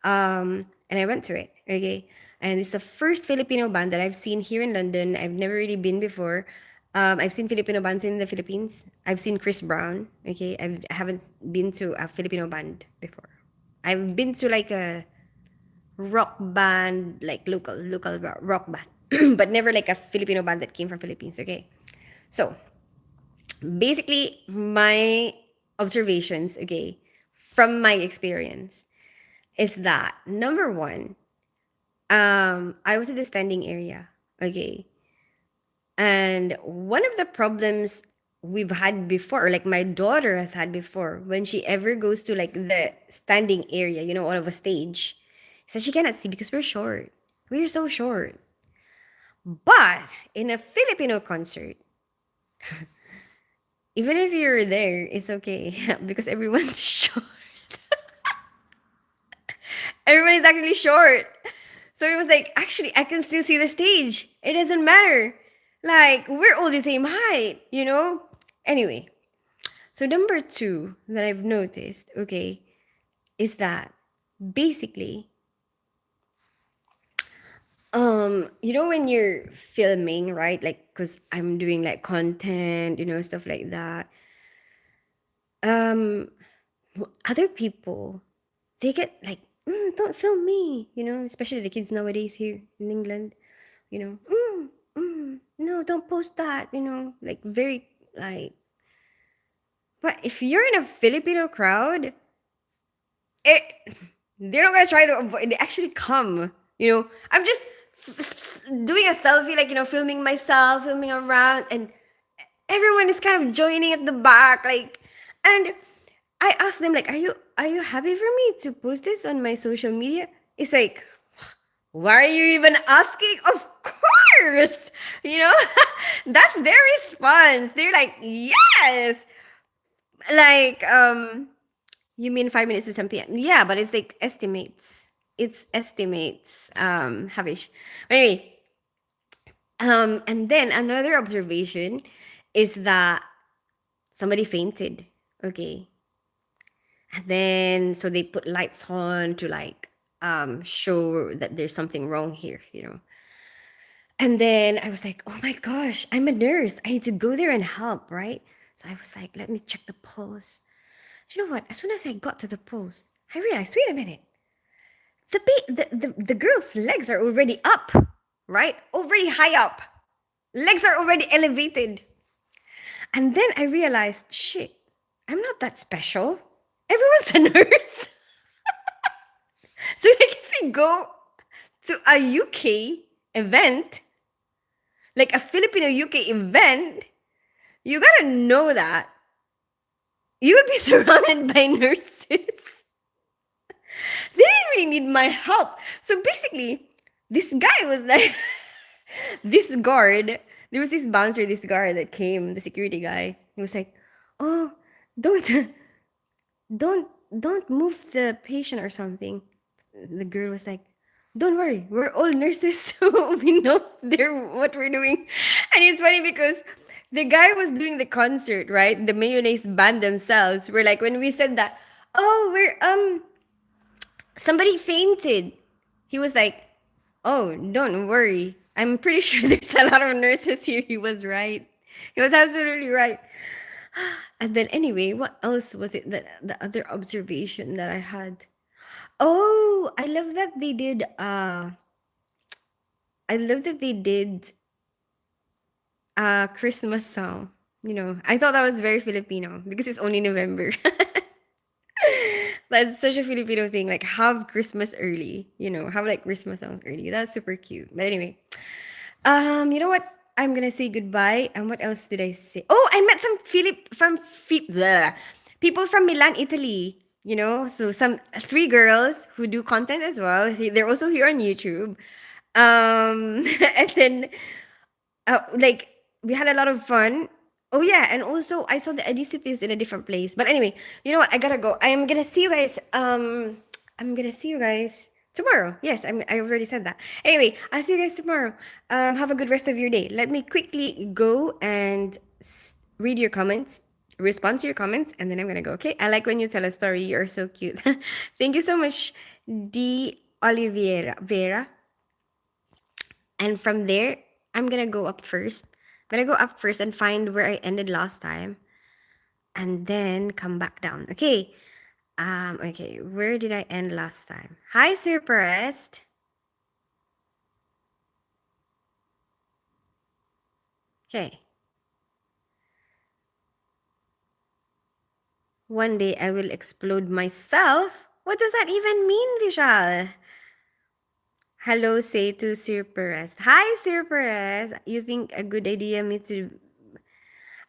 And I went to it. Okay. And it's the first Filipino band that I've seen here in London. I've never really been before. I've seen Filipino bands in the Philippines. I've seen Chris Brown. Okay. I haven't been to a Filipino band before. I've been to like a rock band, like local rock band, but never like a Filipino band that came from Philippines. Okay. So basically, my observations, okay, from my experience is that number one, I was in the standing area, okay, and one of the problems we've had before, or like my daughter has had before, when she ever goes to like the standing area, on a stage, is that she cannot see because we're short. We're so short. But in a Filipino concert, even if you're there, it's okay because everyone's short. Everyone is actually short. So it was like, actually, I can still see the stage. It doesn't matter. Like, we're all the same height. Anyway, so number two that I've noticed, okay, is that basically when you're filming, right? Like, cause I'm doing like content, stuff like that. Um, other people, they get like, don't film me, especially the kids nowadays here in England, no, don't post that, like very like. But if you're in a Filipino crowd, it they're not gonna try to avoid. They actually come. I'm just doing a selfie, like filming myself, filming around, and everyone is kind of joining at the back, like, and I asked them like, are you happy for me to post this on my social media? It's like, why are you even asking? Of course, you know, that's their response. They're like, yes, like, you mean 5 minutes to 7 p.m.? Yeah, but it's like estimates. It's estimates, Havish. But anyway, and then another observation is that somebody fainted. Okay. And then so they put lights on to like show that there's something wrong here. And then I was like, oh my gosh, I'm a nurse. I need to go there and help, right? So I was like, let me check the pulse. You know what? As soon as I got to the pulse, I realized, wait a minute. The girl's legs are already up, right? Already high up. Legs are already elevated. And then I realized, shit, I'm not that special. Everyone's a nurse. So like if we go to a UK event, like a Filipino UK event, you gotta know that you will be surrounded by nurses. They didn't really need my help. So basically, this guy was like, this guard, there was this bouncer, this guard that came, the security guy. He was like, oh, don't, don't, don't move the patient or something. The girl was like, don't worry, we're all nurses, so we know what we're doing. And it's funny because the guy was doing the concert, right? The Mayonnaise band themselves were like, when we said that, oh, we're somebody fainted. He was like, oh, don't worry. I'm pretty sure there's a lot of nurses here. He was right. He was absolutely right. And then anyway, what else was it that the other observation that I had? Oh, I love that they did a Christmas song. I thought that was very Filipino because it's only November. That's such a Filipino thing. Like have Christmas early, have like Christmas songs early. That's super cute. But anyway, you know what? I'm gonna say goodbye. And what else did I say? Oh, I met some people from Milan, Italy. So some three girls who do content as well. They're also here on YouTube. And then like we had a lot of fun. Oh yeah, and also I saw the ethnicities in a different place. But anyway, you know what? I gotta go. I'm gonna see you guys. I'm gonna see you guys tomorrow. Yes, I already said that. Anyway, I'll see you guys tomorrow. Have a good rest of your day. Let me quickly go and read your comments, respond to your comments, and then I'm gonna go. Okay? I like when you tell a story. You're so cute. Thank you so much, D. Oliveira Vera. And from there, I'm gonna go up first. I'm gonna go up first and find where I ended last time. And then come back down. Okay. Okay, where did I end last time? Hi, Sir Perest. Okay. One day I will explode myself. What does that even mean, Vishal? Hello, say to Sir Perez. Hi, Sir Perez. You think a good idea me to...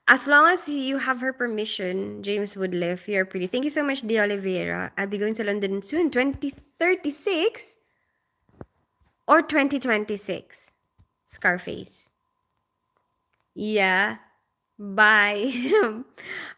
As long as you have her permission, James Woodliff, you're pretty. Thank you so much, De Oliveira. I'll be going to London soon, 2036 or 2026. Scarface. Yeah. Bye.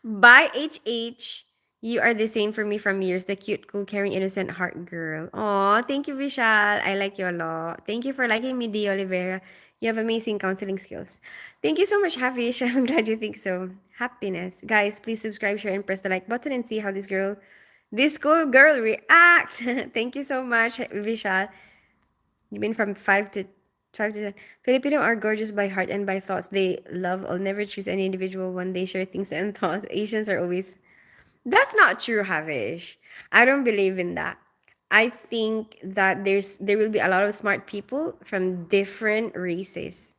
Bye, HH. You are the same for me from years. The cute, cool, caring, innocent heart girl. Oh, thank you, Vishal. I like you a lot. Thank you for liking me, De Oliveira. You have amazing counseling skills. Thank you so much, Havish. I'm glad you think so. Happiness. Guys, please subscribe, share, and press the like button and see how this cool girl reacts. Thank you so much, Vishal. You've been from 5 to 5 to 10. Filipino are gorgeous by heart and by thoughts. They love. I'll never choose any individual one. They share things and thoughts. Asians are always. That's not true, Havish. I don't believe in that. I think that there will be a lot of smart people from different races.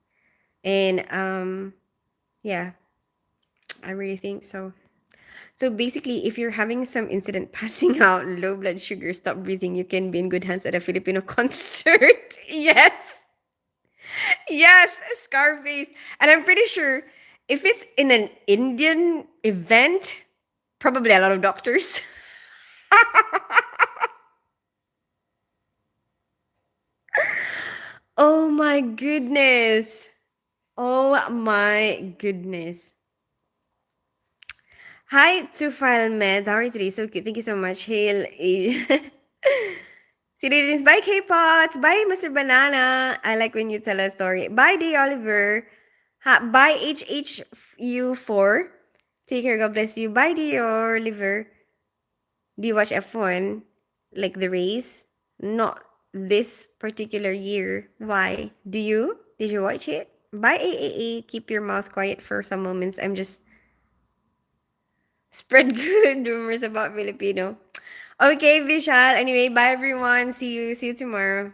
And yeah, I really think so. So basically, if you're having some incident passing out, low blood sugar, stop breathing, you can be in good hands at a Filipino concert. Yes. Yes, Scarface. And I'm pretty sure if it's in an Indian event, probably a lot of doctors. Oh my goodness. Oh my goodness. Hi to File Meds. How are you today? So cute. Thank you so much. Hail. Citizens. Bye, K-Pots. Bye, Mr. Banana. I like when you tell a story. Bye, D. Oliver. Bye, HHU4. Take care. God bless you. Bye, D. Oliver. Do you watch F1? Like the race? Not this particular year. Why? Do you? Did you watch it? Bye, AAA. Keep your mouth quiet for some moments. I'm just spread good rumors about Filipino. Okay, Vishal. Anyway, bye everyone. See you tomorrow.